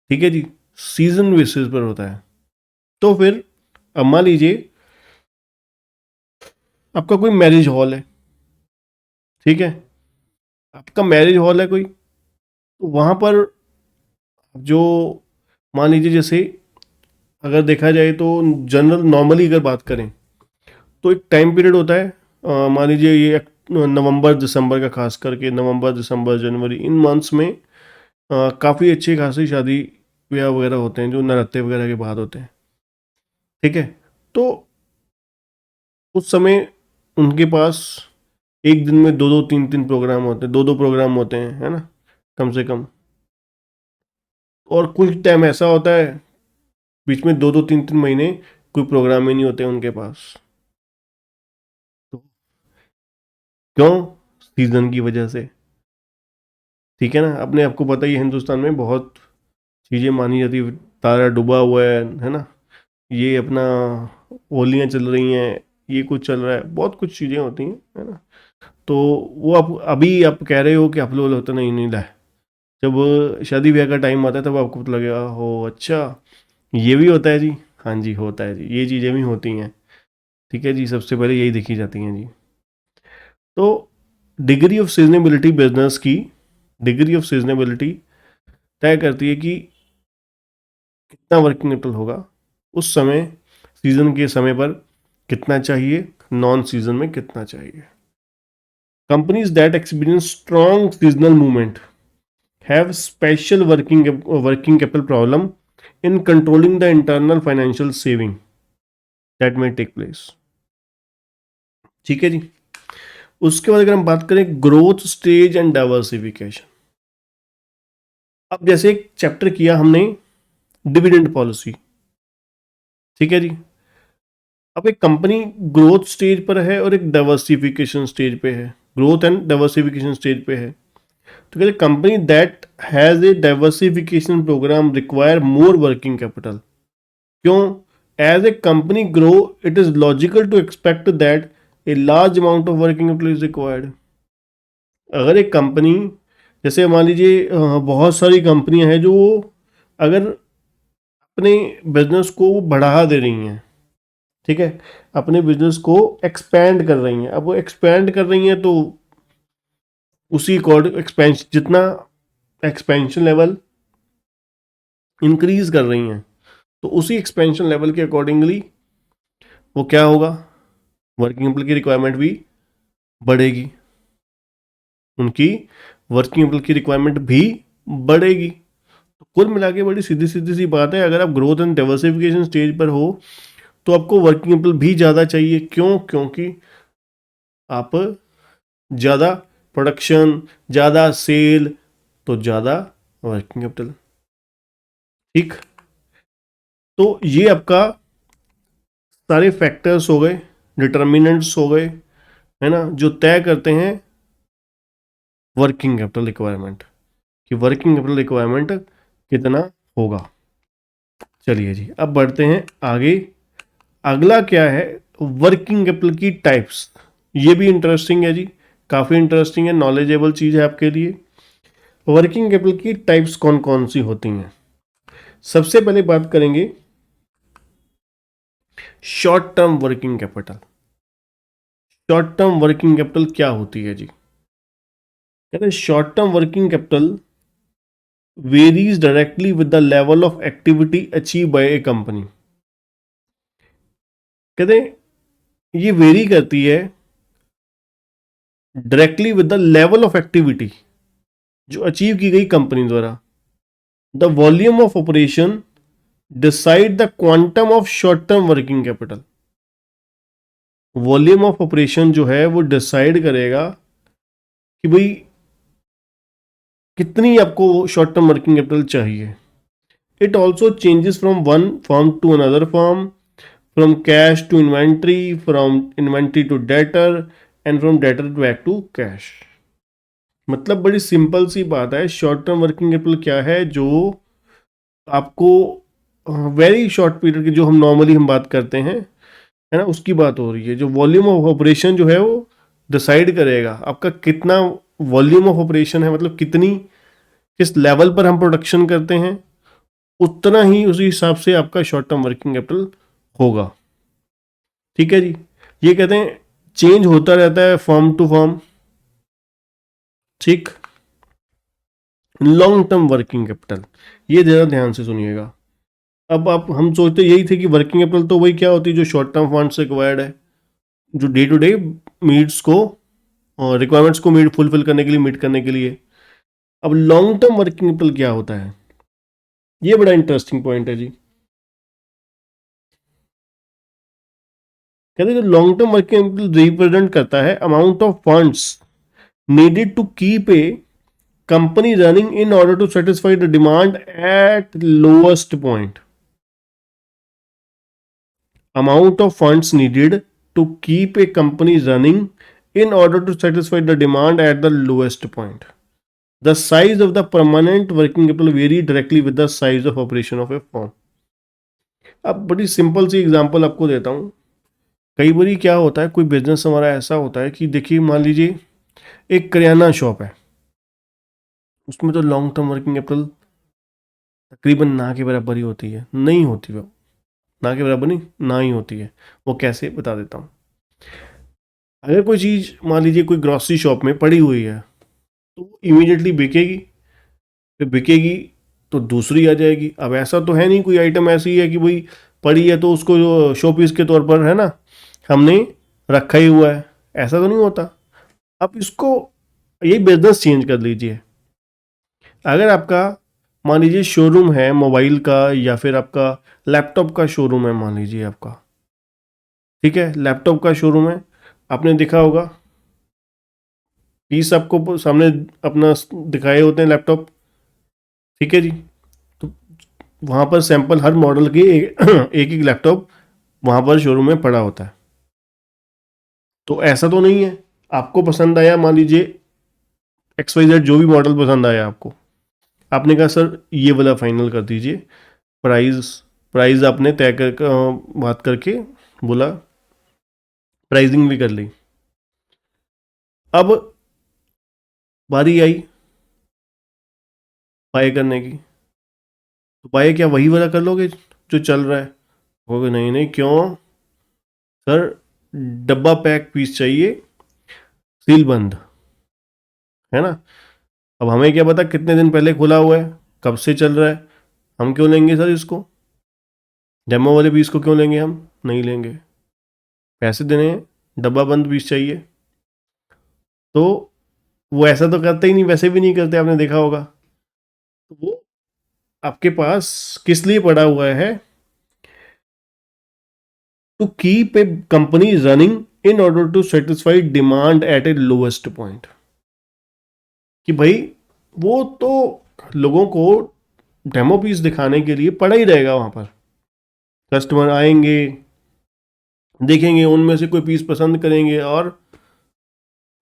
ठीक है जी, सीजन बेसिस पर होता है, तो फिर अब मान लीजिए आपका कोई मैरिज हॉल है, ठीक है, आपका मैरिज हॉल है कोई, तो वहां पर जो मान लीजिए जैसे अगर देखा जाए तो जनरल नॉर्मली अगर बात करें तो एक टाइम पीरियड होता है, मान लीजिए ये नवंबर दिसंबर का, खास करके नवंबर दिसंबर जनवरी इन मंथ्स में काफ़ी अच्छी खासी शादी ब्याह वगैरह होते हैं जो नवरात्रे वगैरह के बाद होते हैं, ठीक है। तो उस समय उनके पास एक दिन में दो दो तीन तीन प्रोग्राम होते हैं, दो दो प्रोग्राम होते हैं, है ना, कम से कम। और कुछ टाइम ऐसा होता है बीच में दो दो तीन तीन महीने कोई प्रोग्राम ही नहीं होते उनके पास। तो क्यों? सीजन की वजह से, ठीक है ना। अपने आपको पता ही है हिंदुस्तान में बहुत चीज़ें मानी जाती है, तारा डूबा हुआ है ना, ये अपना होलियाँ चल रही हैं, ये कुछ चल रहा है, बहुत कुछ चीज़ें होती हैं, है ना। तो वो आप अभी आप कह रहे हो कि आप लोग होता नहीं नहीं ला, जब शादी ब्याह का टाइम आता है तब आपको पता लगेगा हो अच्छा ये भी होता है जी। हाँ जी होता है जी, ये चीज़ें भी होती हैं, ठीक है जी, सबसे पहले यही देखी जाती हैं जी। तो डिग्री ऑफ सीजनेबिलिटी बिजनेस की डिग्री ऑफ सीजनेबिलिटी तय करती है कि कितना वर्किंग कैपिटल होगा उस समय, सीजन के समय पर कितना चाहिए, नॉन सीजन में कितना चाहिए। Companies that experience strong seasonal movement have special working capital problem in controlling the internal financial saving that में टेक प्लेस, ठीक है जी। उसके बाद अगर हम बात करें ग्रोथ स्टेज एंड डाइवर्सिफिकेशन, अब जैसे एक चैप्टर किया हमने डिविडेंड पॉलिसी, ठीक है जी। अब एक कंपनी ग्रोथ स्टेज पर है और एक डाइवर्सिफिकेशन स्टेज पे है, ग्रोथ एंड डाइवर्सिफिकेशन स्टेज पे है, तो कहते company that has a diversification programme require more working capital. क्यों? As a company grow it is logical to expect that a large amount of working capital is required. अगर एक company, जैसे मान लीजिए बहुत सारी कंपनियां हैं जो अगर अपने बिजनेस को बढ़ा दे रही हैं, ठीक है, अपने बिजनेस को एक्सपैंड कर रही हैं, अब वो एक्सपैंड कर रही हैं तो उसी अकॉर्डिंग एक्सपेंशन, जितना एक्सपेंशन लेवल इंक्रीज कर रही हैं तो उसी एक्सपेंशन लेवल के अकॉर्डिंगली वो क्या होगा, वर्किंग कैपिटल की रिक्वायरमेंट भी बढ़ेगी, उनकी वर्किंग कैपिटल की रिक्वायरमेंट भी बढ़ेगी। तो कुल मिला के बड़ी सीधी सीधी सी बात है, अगर आप ग्रोथ एंड डाइवर्सिफिकेशन स्टेज पर हो तो आपको वर्किंग कैपिटल भी ज़्यादा चाहिए। क्यों? क्योंकि आप ज़्यादा प्रोडक्शन, ज़्यादा सेल, तो ज़्यादा वर्किंग कैपिटल, ठीक। तो ये आपका सारे फैक्टर्स हो गए, डिटर्मिनेंट्स हो गए, है ना, जो तय करते हैं वर्किंग कैपिटल रिक्वायरमेंट, कि वर्किंग कैपिटल रिक्वायरमेंट कितना होगा। चलिए जी अब बढ़ते हैं आगे। अगला क्या है, वर्किंग कैपिटल की टाइप्स। ये भी इंटरेस्टिंग है जी, काफ़ी इंटरेस्टिंग है, नॉलेजेबल चीज़ है आपके लिए। वर्किंग कैपिटल की टाइप्स कौन कौन सी होती हैं? सबसे पहले बात करेंगे short term working capital. Short term working capital क्या होती है जी? कहते हैं short term working capital varies directly with the level of activity achieve by A company. कहते हैं ये वेरी करती है directly with the level of activity जो अचीव की गई कंपनी द्वारा। The volume of operation decide the quantum of short term working capital. Volume of operation जो है वो डिसाइड करेगा कि भाई कितनी आपको शॉर्ट टर्म वर्किंग कैपिटल चाहिए। It also changes from one form to another form, from cash to inventory, from inventory to debtor, and from debtor back to cash. मतलब बड़ी सिंपल सी बात है, शॉर्ट टर्म वर्किंग कैपिटल क्या है, जो आपको very short period की, जो हम नॉर्मली हम बात करते हैं है ना, उसकी बात हो रही है। जो वॉल्यूम ऑफ ऑपरेशन जो है वो डिसाइड करेगा आपका कितना वॉल्यूम ऑफ ऑपरेशन है, मतलब कितनी किस लेवल पर हम प्रोडक्शन करते हैं, उतना ही उसी हिसाब से आपका शॉर्ट टर्म वर्किंग कैपिटल होगा। ठीक है जी। ये कहते हैं चेंज होता रहता है फॉर्म टू फॉर्म। ठीक। लॉन्ग टर्म वर्किंग कैपिटल, ये जरा ध्यान से सुनिएगा। अब आप हम सोचते यही थे कि वर्किंग कैपिटल तो वही क्या होती है जो शॉर्ट टर्म फंड से एक्वायर्ड है, जो डे टू डे नीड्स को और रिक्वायरमेंट्स को मीट फुलफिल करने के लिए, मीट करने के लिए। अब लॉन्ग टर्म वर्किंग कैपिटल क्या होता है, ये बड़ा इंटरेस्टिंग पॉइंट है जी। कहते हैं जो long term working capital represent करता है amount of funds needed to keep a company running in order to satisfy the demand at lowest point. Amount of funds needed to keep a company running in order to satisfy the demand at the lowest point. The size of the permanent working capital vary directly with the size of operation of a firm. अब बड़ी simple सी example आपको देता हूँ। कई बार क्या होता है, कोई बिजनेस हमारा ऐसा होता है कि देखिए मान लीजिए एक करियाना शॉप है, उसमें तो लॉन्ग टर्म वर्किंग कैपिटल तकरीबन ना के बराबर ही होती है, नहीं होती वो, ना के बराबर नहीं, ना ही होती है। वो कैसे, बता देता हूँ। अगर कोई चीज़ मान लीजिए कोई ग्रॉसरी शॉप में पड़ी हुई है तो वो इमीडिएटली बिकेगी, फिर बिकेगी तो दूसरी आ जाएगी। अब ऐसा तो है नहीं कोई आइटम ऐसी है कि भाई पड़ी है तो उसको जो शो पीस के तौर पर है ना हमने रखा ही हुआ है, ऐसा तो नहीं होता। आप इसको यही बिजनेस चेंज कर लीजिए। अगर आपका मान लीजिए शोरूम है मोबाइल का या फिर आपका लैपटॉप का शोरूम है, मान लीजिए आपका, ठीक है, लैपटॉप का शोरूम है, आपने देखा होगा पीस आपको सामने अपना दिखाए होते हैं लैपटॉप। ठीक है जी। तो वहाँ पर सैंपल हर मॉडल के एक एक लैपटॉप वहाँ पर शोरूम में पड़ा होता है। तो ऐसा तो नहीं है आपको पसंद आया, मान लीजिए XYZ जो भी मॉडल पसंद आया आपको, आपने कहा सर ये वाला फाइनल कर दीजिए, प्राइस प्राइस आपने तय कर बात करके बोला, प्राइसिंग भी कर ली। अब बारी आई बाय करने की, तो बाय क्या वही वाला कर लोगे जो चल रहा है? कहोगे नहीं नहीं, क्यों सर, डब्बा पैक पीस चाहिए, सील बंद, है ना। अब हमें क्या पता कितने दिन पहले खुला हुआ है, कब से चल रहा है, हम क्यों लेंगे सर इसको, डेमो वाले पीस को क्यों लेंगे, हम नहीं लेंगे, पैसे देने हैं, डब्बा बंद पीस चाहिए। तो वो ऐसा तो करते ही नहीं, वैसे भी नहीं करते, आपने देखा होगा। तो वो आपके पास किस लिए पड़ा हुआ है, to keep a company running in order to satisfy demand at a lowest point. कि भाई वो तो लोगों को डेमो पीस दिखाने के लिए पड़ा ही रहेगा वहां पर, कस्टमर आएंगे देखेंगे उनमें से कोई पीस पसंद करेंगे और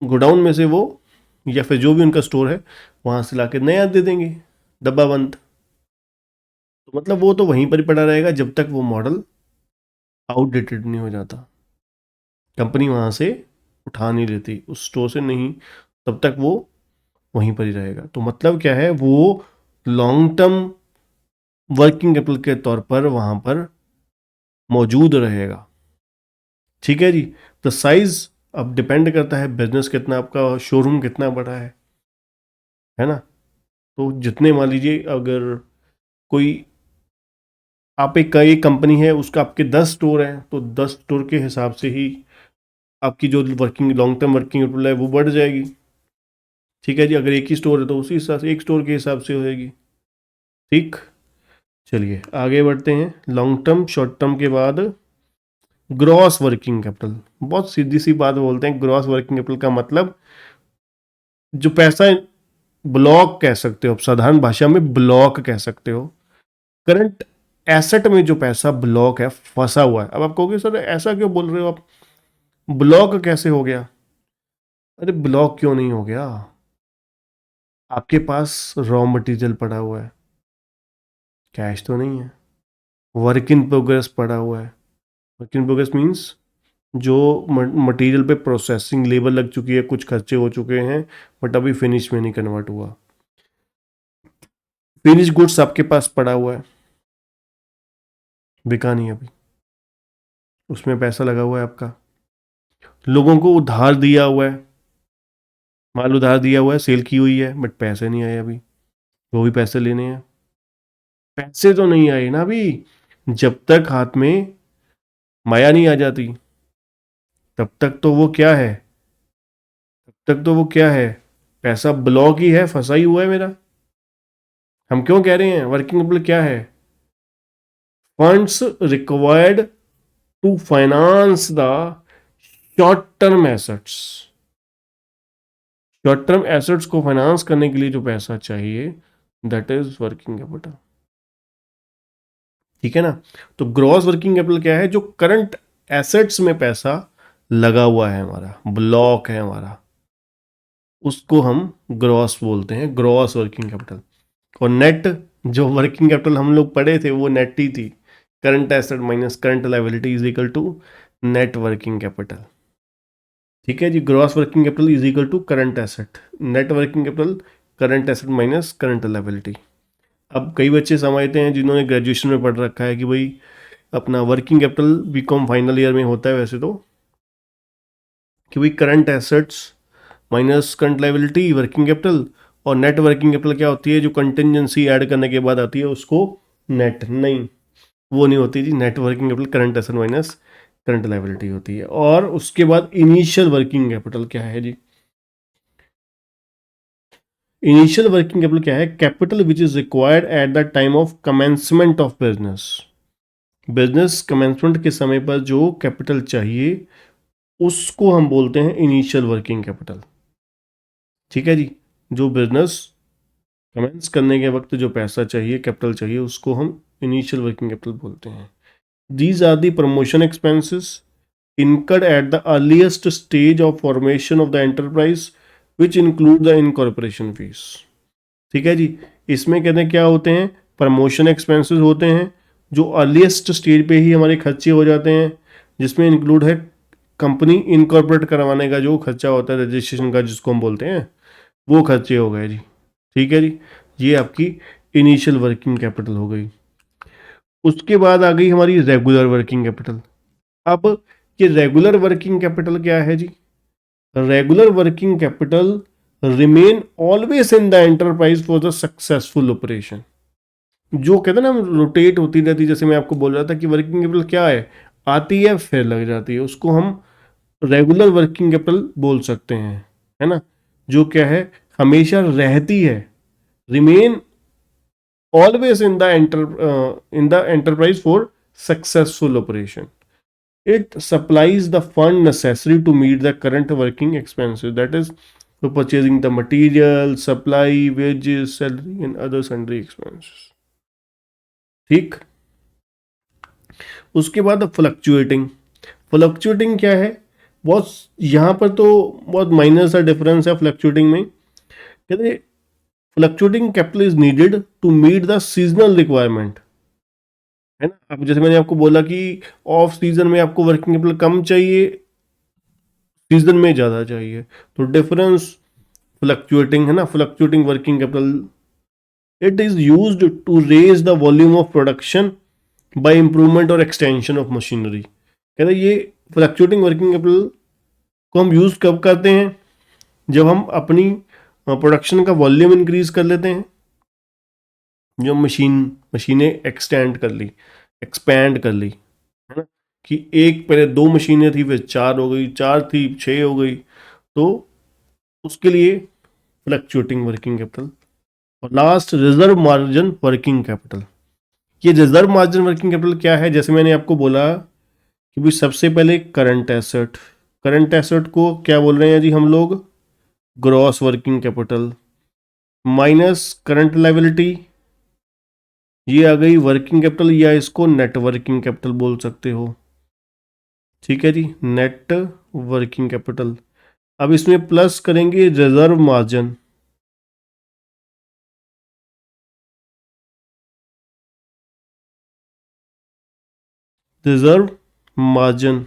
गोडाउन में से वो या फिर जो भी उनका स्टोर है वहां से लाके नया दे देंगे डब्बा बंद। तो मतलब वो तो वहीं पर ही पड़ा रहेगा जब तक वो मॉडल आउटडेटेड नहीं हो जाता, कंपनी वहां से उठा नहीं लेती उस स्टोर से, नहीं, तब तक वो वहीं पर ही रहेगा। तो मतलब क्या है, वो लॉन्ग टर्म वर्किंग कैपिटल के तौर पर वहां पर मौजूद रहेगा। ठीक है जी। तो साइज अब डिपेंड करता है बिजनेस कितना, आपका शोरूम कितना बड़ा है ना। तो जितने मान लीजिए अगर कोई आप एक कंपनी है उसका आपके 10 स्टोर हैं तो 10 स्टोर के हिसाब से ही आपकी जो working long term working capital है वो बढ़ जाएगी। ठीक है जी। अगर एक ही स्टोर है तो उसी हिसाब से एक स्टोर के हिसाब से हो जाएगी। ठीक। चलिए आगे बढ़ते हैं। लॉन्ग टर्म शॉर्ट टर्म के बाद ग्रॉस वर्किंग कैपिटल। बहुत सीधी सी बात बोलते हैं, ग्रॉस वर्किंग कैपिटल का मतलब जो पैसा, ब्लॉक कह सकते हो, साधारण भाषा में ब्लॉक कह सकते हो, करंट एसेट में जो पैसा ब्लॉक है, फंसा हुआ है। अब आप कहोगे सर ऐसा क्यों बोल रहे हो आप, ब्लॉक कैसे हो गया? अरे ब्लॉक क्यों नहीं हो गया, आपके पास रॉ मटेरियल पड़ा हुआ है, कैश तो नहीं है, वर्क इन प्रोग्रेस पड़ा हुआ है, वर्क इन प्रोग्रेस मीन्स जो मटेरियल पे प्रोसेसिंग लेबर लग चुकी है, कुछ खर्चे हो चुके हैं बट अभी फिनिश में नहीं कन्वर्ट हुआ। फिनिश गुड्स आपके पास पड़ा हुआ है, बिका नहीं अभी, उसमें पैसा लगा हुआ है आपका। लोगों को उधार दिया हुआ है, माल उधार दिया हुआ है, सेल की हुई है बट पैसे नहीं आए अभी, वो भी पैसे लेने हैं। पैसे तो नहीं आए ना अभी, जब तक हाथ में माया नहीं आ जाती तब तक तो वो क्या है, तब तक तो वो क्या है, पैसा ब्लॉक ही है, फंसा ही हुआ है मेरा। हम क्यों कह रहे हैं वर्किंग कैपिटल क्या है? Funds required to finance the short term assets. Short term assets को फाइनेंस करने के लिए जो पैसा चाहिए, दैट इज वर्किंग कैपिटल। ठीक है ना? तो ग्रॉस वर्किंग कैपिटल क्या है? जो करंट एसेट्स में पैसा लगा हुआ है, हमारा ब्लॉक है हमारा, उसको हम ग्रॉस बोलते हैं, ग्रॉस वर्किंग कैपिटल। और नेट, जो वर्किंग कैपिटल हम लोग पढ़े थे वो नेट ही थी, current asset minus current liability is equal to net working capital. ठीक है जी, gross working capital is equal to current asset, net working capital current asset minus current liability. अब कई बच्चे समझते हैं जिन्होंने ग्रेजुएशन में पढ़ रखा है कि भाई अपना working capital BCom final year में होता है वैसे तो, कि भाई current assets minus current liability working capital, और नेट वर्किंग कैपिटल क्या होती है? जो कंटिजेंसी ऐड करने के बाद आती है उसको नेट, नहीं वो नहीं होती जी। Net working capital current asset minus current liability होती है। और उसके बाद इनिशियल वर्किंग कैपिटल क्या है जी? इनिशियल वर्किंग कैपिटल क्या है? Capital which is required at the time of commencement of business. Business commencement के समय पर जो कैपिटल चाहिए उसको हम बोलते हैं इनिशियल वर्किंग कैपिटल। ठीक है जी, जो बिजनेस कमेंस करने के वक्त जो पैसा चाहिए, कैपिटल चाहिए, उसको हम इनिशियल वर्किंग कैपिटल बोलते हैं। These are the promotion expenses incurred at the earliest stage of formation of the enterprise which include the incorporation fees। ठीक है जी, इसमें कहते हैं क्या होते हैं? प्रमोशन एक्सपेंसेस होते हैं जो अर्लीस्ट स्टेज पे ही हमारे खर्चे हो जाते हैं, जिसमें इंक्लूड है कंपनी इनकॉर्पोरेट करवाने का जो खर्चा होता है, रजिस्ट्रेशन का जिसको हम बोलते हैं, वो खर्चे हो गए जी। ठीक है जी, ये आपकी इनिशियल वर्किंग कैपिटल हो गई। उसके बाद आ गई हमारी रेगुलर वर्किंग कैपिटल। अब ये रेगुलर वर्किंग कैपिटल क्या है जी? Regular working capital remain always in the enterprise for the successful operation. जो कहते हैं ना रोटेट होती रहती, जैसे मैं आपको बोल रहा था कि वर्किंग कैपिटल क्या है, आती है फिर लग जाती है, उसको हम रेगुलर वर्किंग कैपिटल बोल सकते हैं, है ना? जो क्या है, हमेशा रहती है, remain always in the enterprise for successful operation. It supplies the fund necessary to meet the current working expenses, that is for purchasing the material, supply, wages, salary and other sundry expenses। ठीक, उसके बाद fluctuating. Fluctuating क्या है? बहुत यहाँ पर तो बहुत माइनर सा डिफरेंस है फ्लक्चुएटिंग में। कहते fluctuating capital is needed to meet the seasonal requirement, है ना? अब जैसे मैंने आपको बोला कि ऑफ सीजन में आपको वर्किंग कैपिटल कम चाहिए, सीजन में ज़्यादा चाहिए, तो डिफरेंस फ्लक्चुएटिंग है ना, fluctuating working capital. It is used to raise the volume of production by improvement और एक्सटेंशन ऑफ मशीनरी। कहते हैं ये फ्लक्चुएटिंग वर्किंग कैपिटल को हम यूज कब करते हैं? जब हम अपनी प्रोडक्शन का वॉल्यूम इंक्रीज कर लेते हैं, जो मशीनें एक्सटेंड कर ली, एक्सपैंड कर ली, है ना? कि एक पहले दो मशीनें थी, फिर चार हो गई, चार थी छः हो गई, तो उसके लिए फ्लक्चुएटिंग वर्किंग कैपिटल। और last reserve margin working capital. ये रिजर्व मार्जिन वर्किंग कैपिटल क्या है? जैसे मैंने आपको बोला कि भी सबसे पहले करंट एसेट, करंट एसेट को क्या बोल रहे हैं जी हम लोग? Gross working capital minus current liability, ये आ गई वर्किंग कैपिटल, या इसको नेट वर्किंग कैपिटल बोल सकते हो। ठीक है जी, नेट वर्किंग कैपिटल। अब इसमें प्लस करेंगे रिजर्व मार्जिन। Reserve margin.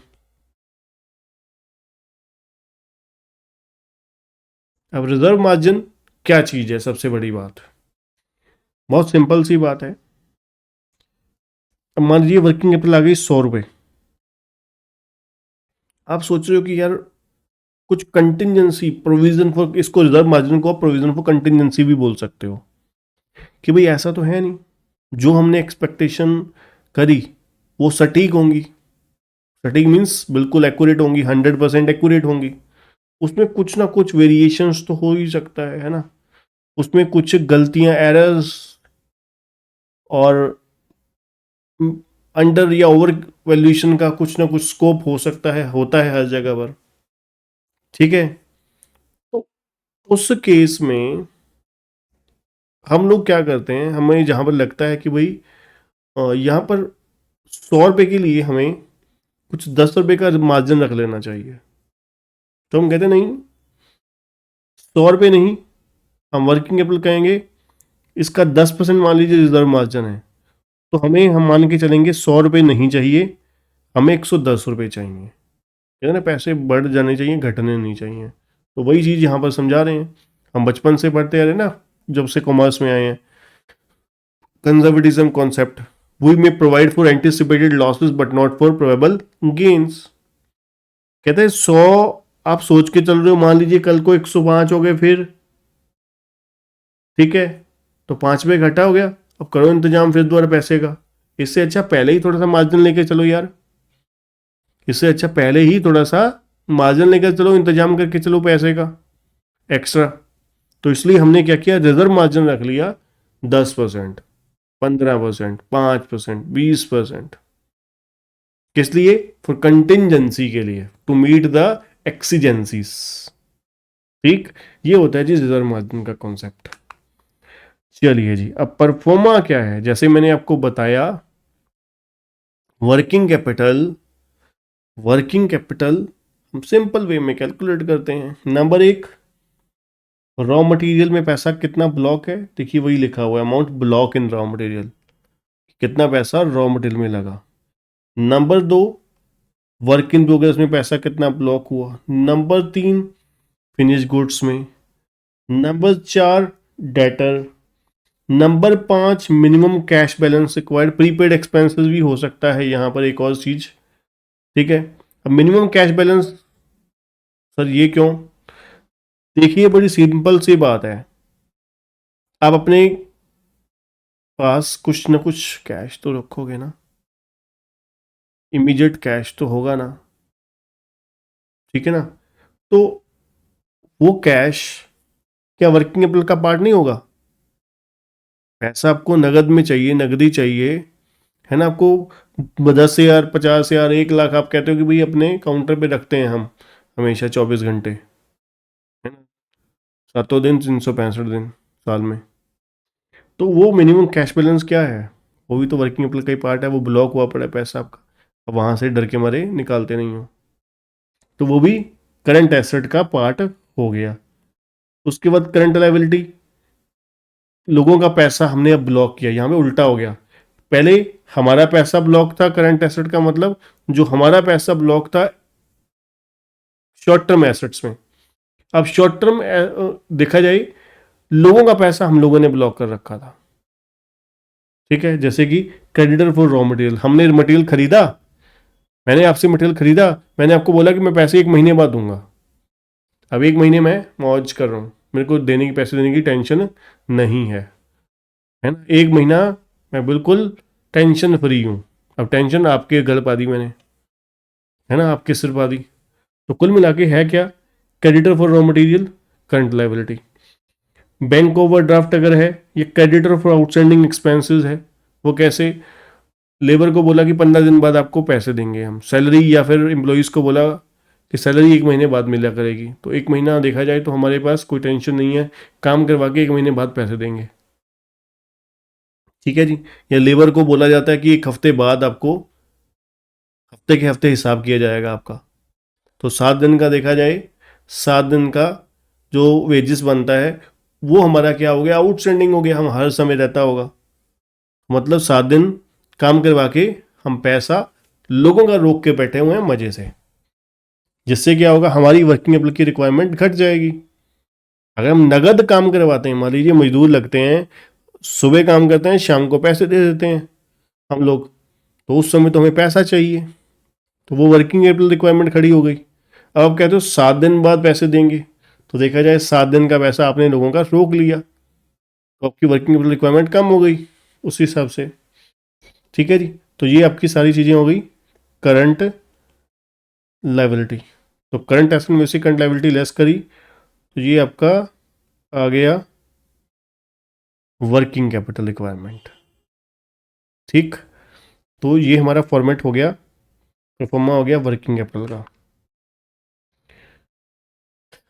अब रिजर्व मार्जिन क्या चीज है? सबसे बड़ी बात, बहुत सिंपल सी बात है। अब मान लीजिए वर्किंग कैपिटल आ गई 100 रुपये। आप सोच रहे हो कि यार कुछ कंटिजेंसी प्रोविजन फॉर, इसको रिजर्व मार्जिन को प्रोविजन फॉर कंटिजेंसी भी बोल सकते हो, कि भाई ऐसा तो है नहीं जो हमने एक्सपेक्टेशन करी वो सटीक होंगी। सटीक मीन्स बिल्कुल एक्यूरेट होंगी, 100% एक्यूरेट होंगी। उसमें कुछ ना कुछ वेरिएशंस तो हो ही सकता है ना। उसमें कुछ गलतियां, एरर्स और अंडर या ओवर वैल्यूएशन का कुछ ना कुछ स्कोप हो सकता है, होता है हर जगह पर। ठीक है, तो उस केस में हम लोग क्या करते हैं, हमें जहां पर लगता है कि भाई यहाँ पर 100 रुपये के लिए हमें कुछ 10 रुपये का मार्जिन रख लेना चाहिए, तो हम कहते नहीं, 100 रुपये नहीं, हम वर्किंग कैपिटल कहेंगे, इसका 10% मान लीजिए रिजर्व मार्जिन है, तो हमें, हम मान के चलेंगे 100 रुपये नहीं चाहिए, हमें 110 रुपये चाहिए। कहते ना पैसे बढ़ जाने चाहिए, घटने नहीं चाहिए। तो वही चीज़ यहाँ पर समझा रहे हैं। हम बचपन से पढ़ते आ रहे ना, जब से कॉमर्स में आए हैं, conservatism concept, we may provide for anticipated losses but not for probable gains. कहते हैं 100 आप सोच के चल रहे हो, मान लीजिए कल को 105 हो गए फिर, ठीक है, तो 5 रुपये घटा हो गया, अब करो इंतजाम फिर दोबारा पैसे का। इससे अच्छा पहले ही थोड़ा सा मार्जिन लेके चलो यार, इससे अच्छा पहले ही थोड़ा सा मार्जिन लेकर चलो, इंतजाम करके चलो पैसे का एक्स्ट्रा। तो इसलिए हमने क्या किया, रिजर्व मार्जिन रख लिया 10%, 15%, 5%, 20%। किस लिए? फॉर कंटिजेंसी के लिए, टू मीट द एक्सीजेंसीज। ठीक, ये होता है जी रिजर्व मार्जिन का कॉन्सेप्ट। चलिए जी, अब परफॉर्मा क्या है? जैसे मैंने आपको बताया, वर्किंग कैपिटल, वर्किंग कैपिटल हम सिंपल वे में कैलकुलेट करते हैं। नंबर एक, रॉ मटेरियल में पैसा कितना ब्लॉक है, देखिए वही लिखा हुआ है, amount block in raw material, कितना पैसा रॉ मटेरियल में लगा। नंबर दो, वर्क इन प्रोग्रेस में पैसा कितना ब्लॉक हुआ। नंबर तीन, फिनिश गुड्स में। नंबर चार, डेटर। नंबर पांच, minimum cash balance required, prepaid expenses भी हो सकता है यहाँ पर एक और चीज। ठीक है, अब मिनिमम कैश बैलेंस, सर ये क्यों? देखिए बड़ी सिंपल सी बात है, आप अपने पास कुछ ना कुछ कैश तो रखोगे ना, इमीडिएट कैश तो होगा ना, ठीक है ना। तो वो कैश क्या वर्किंग कैपिटल का पार्ट नहीं होगा? पैसा आपको नगद में चाहिए, नगदी चाहिए, है ना। आपको 10,000, 50,000, 1 लाख आप कहते हो कि भाई अपने काउंटर पे रखते हैं हम हमेशा 24 घंटे, है ना, सातों दिन, 365 दिन साल में। तो वो मिनिमम कैश बैलेंस क्या है? वो भी तो वर्किंग कैपिटल का ही पार्ट है, वो ब्लॉक हुआ पड़ा है पैसा आपका, अब वहां से डर के मारे निकालते नहीं हो, तो वो भी करंट एसेट का पार्ट हो गया। उसके बाद करंट लायबिलिटी, लोगों का पैसा हमने अब ब्लॉक किया, यहाँ पे उल्टा हो गया। पहले हमारा पैसा ब्लॉक था, करंट एसेट का मतलब जो हमारा पैसा ब्लॉक था शॉर्ट टर्म एसेट्स में। अब शॉर्ट टर्म देखा जाए, लोगों का पैसा हम लोगों ने ब्लॉक कर रखा था। ठीक है, जैसे कि क्रेडिटर फॉर रॉ मटेरियल, हमने मटेरियल खरीदा, मैंने आपसे मटेरियल खरीदा, मैंने आपको बोला कि मैं पैसे 1 महीने बाद दूंगा। अब 1 महीने मैं मौज कर रहा हूँ, मेरे को देने की, पैसे देने की टेंशन नहीं है ना। 1 महीना मैं बिल्कुल टेंशन फ्री हूँ। अब टेंशन आपके गल पा दी मैंने, है ना, आपके सिर पा दी। तो कुल मिला के है क्या, creditor for raw material, current liability. Bank overdraft अगर है, ये क्रेडिटर फॉर आउटस्टैंडिंग एक्सपेंसेस है। वो कैसे? लेबर को बोला कि 15 दिन बाद आपको पैसे देंगे हम, सैलरी, या फिर एम्प्लॉयज़ को बोला कि सैलरी 1 महीने बाद मिला करेगी, तो 1 महीना देखा जाए तो हमारे पास कोई टेंशन नहीं है, काम करवा के 1 महीने बाद पैसे देंगे। ठीक है जी। या लेबर को बोला जाता है कि 1 हफ्ते बाद आपको, हफ्ते के हफ्ते हिसाब किया जाएगा आपका, तो 7 दिन का देखा जाए, 7 दिन का जो वेजेस बनता है वो हमारा क्या हो गया, आउटस्टैंडिंग हो गया, हम हर समय रहता होगा, मतलब 7 दिन काम करवा के हम पैसा लोगों का रोक के बैठे हुए हैं मजे से, जिससे क्या होगा, हमारी वर्किंग कैपिटल की रिक्वायरमेंट घट जाएगी। अगर हम नगद काम करवाते हैं, मान लीजिए मजदूर लगते हैं, सुबह काम करते हैं, शाम को पैसे दे देते हैं हम लोग, तो उस समय तो हमें पैसा चाहिए, तो वो वर्किंग कैपिटल रिक्वायरमेंट खड़ी हो गई। अब आप कहते हो 7 दिन बाद पैसे देंगे, तो देखा जाए 7 दिन का पैसा आपने लोगों का रोक लिया, तो आपकी वर्किंग कैपिटल रिक्वायरमेंट कम हो गई उस हिसाब से। ठीक है जी, तो ये आपकी सारी चीज़ें हो गई करंट लायबिलिटी। तो करंट एसेट में से करंट लायबिलिटी लेस करी, तो ये आपका आ गया वर्किंग कैपिटल रिक्वायरमेंट। ठीक, तो ये हमारा फॉर्मेट हो गया, परफॉर्मा हो गया वर्किंग कैपिटल का।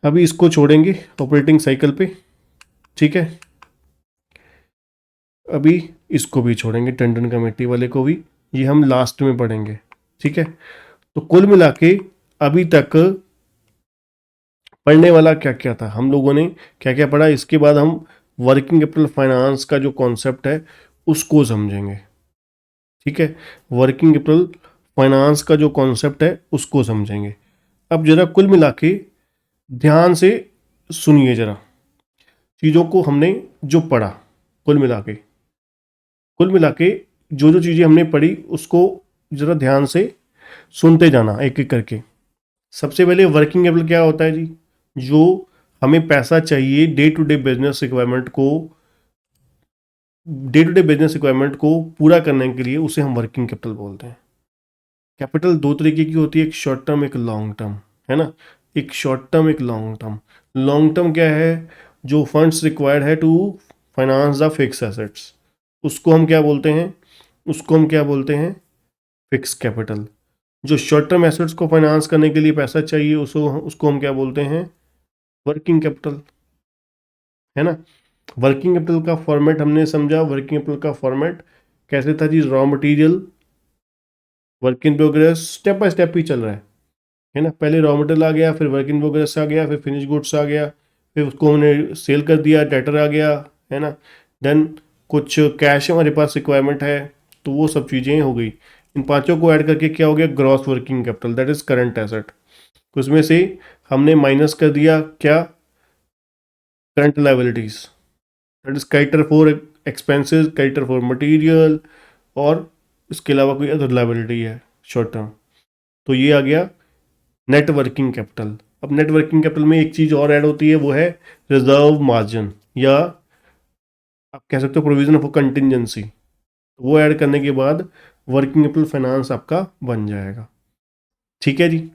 अभी इसको छोड़ेंगे ऑपरेटिंग साइकिल पे, ठीक है। अभी इसको भी छोड़ेंगे, टंडन कमेटी वाले को भी, ये हम लास्ट में पढ़ेंगे, ठीक है। तो कुल मिला के अभी तक पढ़ने वाला क्या क्या था, हम लोगों ने क्या क्या पढ़ा, इसके बाद हम वर्किंग कैपिटल फाइनेंस का जो कॉन्सेप्ट है उसको समझेंगे, ठीक है। वर्किंग कैपिटल फाइनेंस का जो कॉन्सेप्ट है उसको समझेंगे। अब जरा कुल मिला के ध्यान से सुनिए जरा चीज़ों को हमने जो पढ़ा, कुल मिला के जो जो चीज़ें हमने पढ़ी उसको जरा ध्यान से सुनते जाना एक एक करके। सबसे पहले वर्किंग कैपिटल क्या होता है जी, जो हमें पैसा चाहिए day to day business requirement को पूरा करने के लिए, उसे हम वर्किंग कैपिटल बोलते हैं। कैपिटल दो तरीके की होती है, एक शॉर्ट टर्म एक लॉन्ग टर्म, है ना। एक शॉर्ट टर्म एक लॉन्ग टर्म। लॉन्ग टर्म क्या है, जो फंड्स रिक्वायर्ड है to finance the fix assets, उसको हम क्या बोलते हैं, फिक्स कैपिटल। जो शॉर्ट टर्म एसेट्स को फाइनेंस करने के लिए पैसा चाहिए उसको हम क्या बोलते हैं, वर्किंग कैपिटल, है ना। वर्किंग कैपिटल का फॉर्मेट हमने समझा। वर्किंग कैपिटल का फॉर्मेट कैसे था जी, raw material, work in progress, step by step ही चल रहा है ना। पहले रॉ मटेरियल आ गया, फिर वर्क इन प्रोग्रेस आ गया, फिर फिनिश गुड्स आ गया, फिर उसको हमने सेल कर दिया, डेटर आ गया, है ना। देन कुछ कैश हमारे पास रिक्वायरमेंट है, तो वो सब चीज़ें हो गई। इन पांचों को ऐड करके क्या हो गया, gross working capital, that is current asset. उसमें से हमने माइनस कर दिया क्या, current liabilities, that is creditor for expenses, creditor for material, और इसके अलावा कोई अदर लायबिलिटी है शॉर्ट टर्म, तो ये आ गया नेट वर्किंग कैपिटल। अब नेट वर्किंग कैपिटल में एक चीज़ और ऐड होती है, वो है रिजर्व मार्जिन, या आप कह सकते हो प्रोविजन फॉर कंटिजेंसी। वो ऐड करने के बाद वर्किंग कैपिटल फाइनेंस आपका बन जाएगा, ठीक है जी।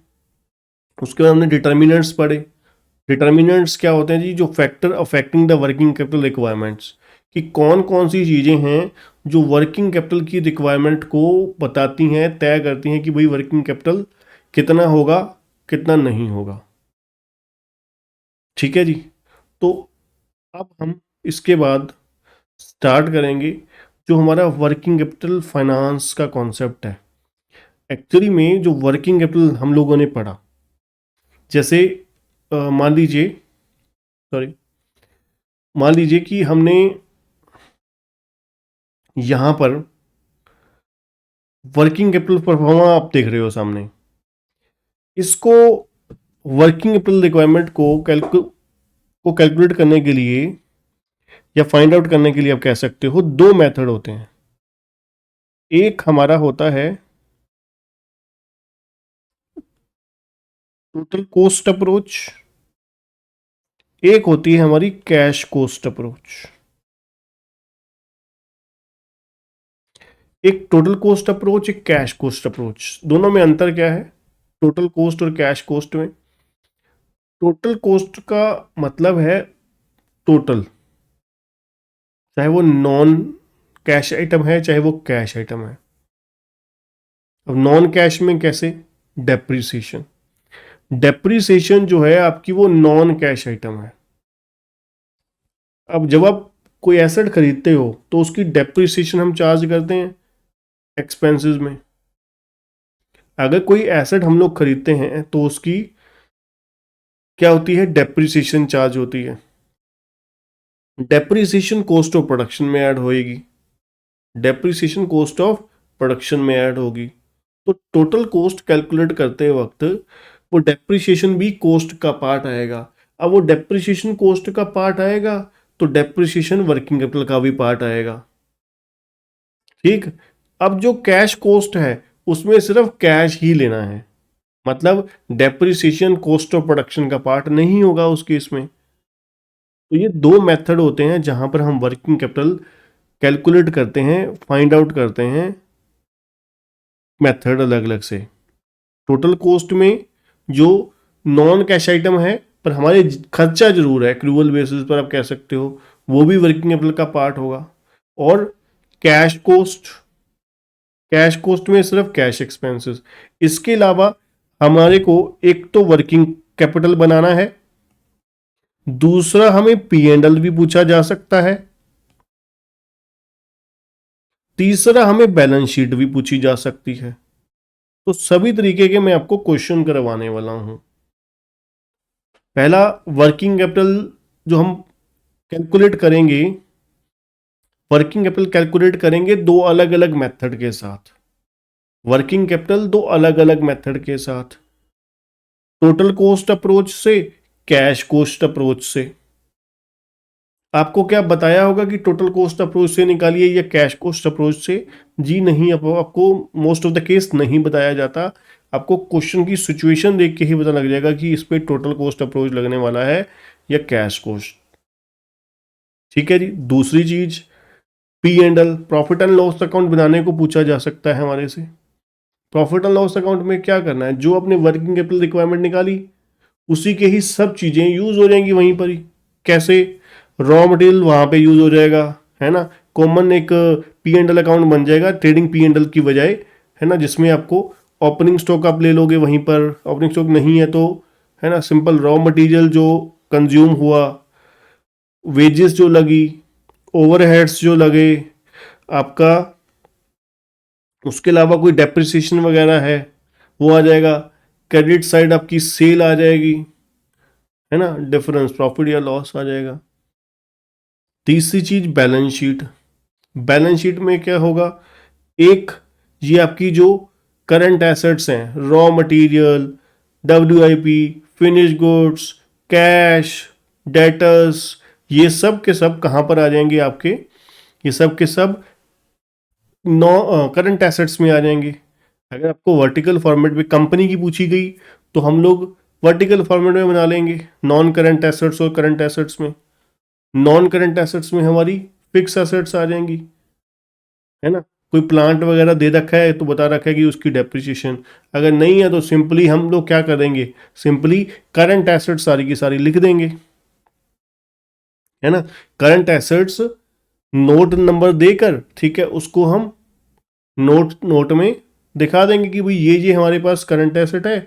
उसके बाद हमने डिटर्मिनेंट्स पढ़े। डिटर्मिनेंट्स क्या होते हैं जी, जो factor affecting the working capital requirements, कि कौन कौन सी चीज़ें हैं जो वर्किंग कैपिटल की रिक्वायरमेंट को बताती हैं, तय करती हैं कि भाई वर्किंग कैपिटल कितना होगा, कितना नहीं होगा, ठीक है जी। तो अब हम इसके बाद स्टार्ट करेंगे जो हमारा वर्किंग कैपिटल फाइनेंस का कॉन्सेप्ट है। एक्चुअली में जो वर्किंग कैपिटल हम लोगों ने पढ़ा, जैसे मान लीजिए, सॉरी, मान लीजिए कि हमने यहाँ पर वर्किंग कैपिटल परफॉर्मा आप देख रहे हो सामने, इसको वर्किंग कैपिटल रिक्वायरमेंट को कैलकुलेट करने के लिए या फाइंड आउट करने के लिए आप कह सकते हो दो मेथड होते हैं। एक हमारा होता है टोटल कोस्ट अप्रोच, एक होती है हमारी कैश कोस्ट अप्रोच। एक टोटल कोस्ट अप्रोच, एक कैश कोस्ट अप्रोच, दोनों में अंतर क्या है, टोटल कोस्ट और कैश कोस्ट में। टोटल कोस्ट का मतलब है टोटल, चाहे वो नॉन कैश आइटम है चाहे वो कैश आइटम है। अब नॉन कैश में कैसे, डेप्रीसिएशन, डेप्रीसिएशन जो है आपकी वो नॉन कैश आइटम है। अब जब आप कोई एसेट खरीदते हो तो उसकी डेप्रीसिएशन हम चार्ज करते हैं एक्सपेंसेस में। अगर कोई एसेट हम लोग खरीदते हैं तो उसकी क्या होती है, डेप्रीसिएशन चार्ज होती है। डेप्रीसिएशन कॉस्ट ऑफ प्रोडक्शन में ऐड होएगी, डेप्रीसिएशन कॉस्ट ऑफ प्रोडक्शन में ऐड होगी। तो टोटल कॉस्ट कैलकुलेट करते वक्त वो डेप्रिसिएशन भी कॉस्ट का पार्ट आएगा। अब वो डेप्रिसिएशन कॉस्ट का पार्ट आएगा तो डेप्रिसिएशन वर्किंग कैपिटल का भी पार्ट आएगा। ठीक। अब जो कैश कॉस्ट है उसमें सिर्फ कैश ही लेना है, मतलब डेप्रिसिएशन कॉस्ट ऑफ प्रोडक्शन का पार्ट नहीं होगा उस केस में। तो ये दो मेथड होते हैं जहां पर हम वर्किंग कैपिटल कैलकुलेट करते हैं, फाइंड आउट करते हैं, मेथड अलग अलग से। टोटल कॉस्ट में जो नॉन कैश आइटम है पर हमारे खर्चा जरूर है, एक्रूवल बेसिस पर आप कह सकते हो, वो भी वर्किंग कैपिटल का पार्ट होगा। और कैश कॉस्ट, कैश कॉस्ट में सिर्फ कैश एक्सपेंसेस। इसके अलावा हमारे को एक तो वर्किंग कैपिटल बनाना है, दूसरा हमें पी एंड एल भी पूछा जा सकता है, तीसरा हमें बैलेंस शीट भी पूछी जा सकती है। तो सभी तरीके के मैं आपको क्वेश्चन करवाने वाला हूं। पहला वर्किंग कैपिटल जो हम कैलकुलेट करेंगे, वर्किंग कैपिटल कैलकुलेट करेंगे दो अलग अलग मेथड के साथ। वर्किंग कैपिटल दो अलग अलग मेथड के साथ, टोटल कॉस्ट अप्रोच से, कैश कॉस्ट अप्रोच से। आपको क्या बताया होगा कि टोटल कॉस्ट अप्रोच से निकालिए या कैश कॉस्ट अप्रोच से? जी नहीं, आपको मोस्ट ऑफ द केस नहीं बताया जाता। आपको क्वेश्चन की सिचुएशन देख के ही पता लग जाएगा कि इस पे टोटल कॉस्ट अप्रोच लगने वाला है या कैश कॉस्ट। ठीक है जी। दूसरी चीज, P and L, profit and loss account बनाने को पूछा जा सकता है हमारे से। प्रॉफिट एंड लॉस अकाउंट में क्या करना है, जो अपने वर्किंग कैपिटल रिक्वायरमेंट निकाली उसी के ही सब चीजें यूज हो जाएंगी वहीं पर ही। कैसे? रॉ मटेरियल वहां पे यूज हो जाएगा, है ना। कॉमन एक पी एंड एल अकाउंट बन जाएगा ट्रेडिंग पी एंड एल की बजाय, है ना, जिसमें आपको ओपनिंग स्टॉक आप ले लोगे वहीं पर। ओपनिंग स्टॉक नहीं है तो, है ना, सिंपल रॉ मटेरियल जो कंज्यूम हुआ, वेजेस जो लगी, ओवरहेड्स जो लगे आपका, उसके अलावा कोई डेप्रिसिएशन वगैरह है वो आ जाएगा। क्रेडिट साइड आपकी सेल आ जाएगी, है ना, डिफरेंस प्रॉफिट या लॉस आ जाएगा। तीसरी चीज बैलेंस शीट। बैलेंस शीट में क्या होगा, एक ये आपकी जो करंट एसेट्स हैं, raw material, WIP, finish goods, cash, debtors, ये सब के सब कहाँ पर आ जाएंगे आपके, ये सब के सब नॉ करंट एसेट्स में आ जाएंगे। अगर आपको वर्टिकल फॉर्मेट में कंपनी की पूछी गई तो हम लोग वर्टिकल फॉर्मेट में बना लेंगे, नॉन करंट एसेट्स और करंट एसेट्स में। नॉन करंट एसेट्स में हमारी फिक्स एसेट्स आ जाएंगी, है ना। कोई प्लांट वगैरह दे रखा है तो बता रखा है कि उसकी डेप्रिसिएशन, अगर नहीं है तो सिंपली हम लोग क्या करेंगे, सिंपली करंट एसेट्स सारी की सारी लिख देंगे, है ना। करंट एसेट्स नोट नंबर देकर, ठीक है, उसको हम नोट में दिखा देंगे कि भाई ये हमारे पास करंट एसेट है।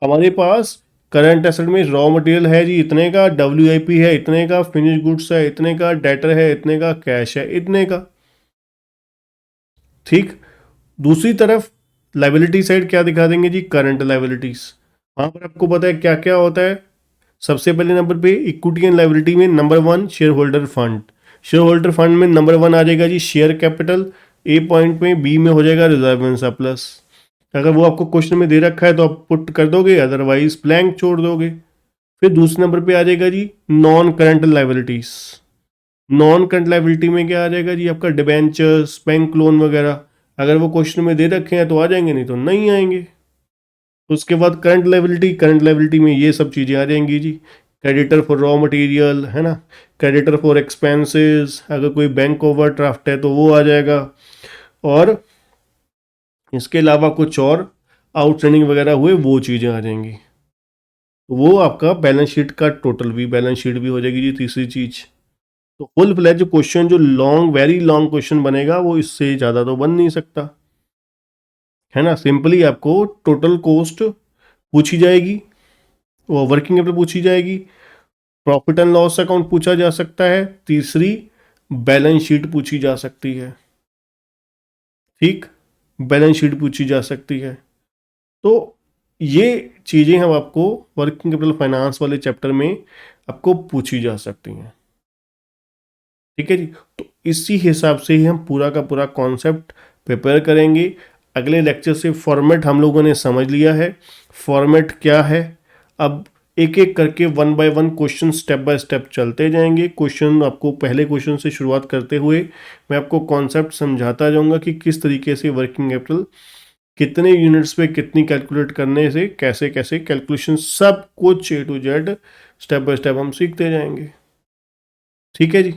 हमारे पास करंट एसेट में रॉ मटेरियल है जी इतने का, WIP है इतने का, फिनिश गुड्स है इतने का, डेटर है इतने का, कैश है इतने का। ठीक। दूसरी तरफ लाइबिलिटी साइड क्या दिखा देंगे जी, करंट लाइबिलिटीज। वहां पर आपको पता है क्या क्या होता है। सबसे पहले नंबर पे इक्विटी एंड लाइबिलिटी में number 1 share holder fund. Share holder fund में नंबर 1 आ जाएगा जी शेयर कैपिटल, ए पॉइंट में, बी में हो जाएगा रिजर्व एंड सरप्लस। अगर वो आपको क्वेश्चन में दे रखा है तो आप पुट कर दोगे, अदरवाइज ब्लैंक छोड़ दोगे। फिर दूसरे नंबर पे आ जाएगा जी non current liabilities. Non current liability में क्या आ जाएगा जी, आपका डिबेंचर्स, बैंक लोन वगैरह। अगर वो क्वेश्चन में दे रखे हैं तो आ जाएंगे, नहीं तो नहीं आएंगे। उसके बाद करंट लाइबिलिटी, करंट लाइबिलिटी में ये सब चीज़ें आ जाएंगी जी, क्रेडिटर फॉर रॉ मटेरियल, है ना, क्रेडिटर फॉर एक्सपेंसेस, अगर कोई बैंक ओवरड्राफ्ट है तो वो आ जाएगा, और इसके अलावा कुछ और आउटस्टैंडिंग वगैरह हुए वो चीज़ें आ जाएंगी। तो वो आपका बैलेंस शीट का टोटल भी, बैलेंस शीट भी हो जाएगी जी तीसरी चीज़। तो फुल फ्लैज क्वेश्चन जो लॉन्ग, वेरी लॉन्ग क्वेश्चन बनेगा वो इससे ज़्यादा तो बन नहीं सकता, है ना। सिंपली आपको टोटल कॉस्ट पूछी जाएगी, वो वर्किंग कैपिटल पूछी जाएगी, प्रॉफिट एंड लॉस अकाउंट पूछा जा सकता है, तीसरी बैलेंस शीट पूछी जा सकती है। ठीक, बैलेंस शीट पूछी जा सकती है। तो ये चीज़ें हम आपको वर्किंग कैपिटल फाइनेंस वाले चैप्टर में आपको पूछी जा सकती हैं। ठीक है जी। तो इसी हिसाब से ही हम पूरा का पूरा कॉन्सेप्ट प्रिपेयर करेंगे। अगले लेक्चर से फॉर्मेट हम लोगों ने समझ लिया है, फॉर्मेट क्या है। अब एक एक करके one by one question step by step चलते जाएंगे। क्वेश्चन आपको पहले क्वेश्चन से शुरुआत करते हुए मैं आपको कॉन्सेप्ट समझाता जाऊंगा कि किस तरीके से वर्किंग कैपिटल कितने यूनिट्स पे कितनी कैलकुलेट करने से कैसे कैसे कैलकुलेशन, सब कुछ A to Z step by step हम सीखते जाएंगे। ठीक है जी।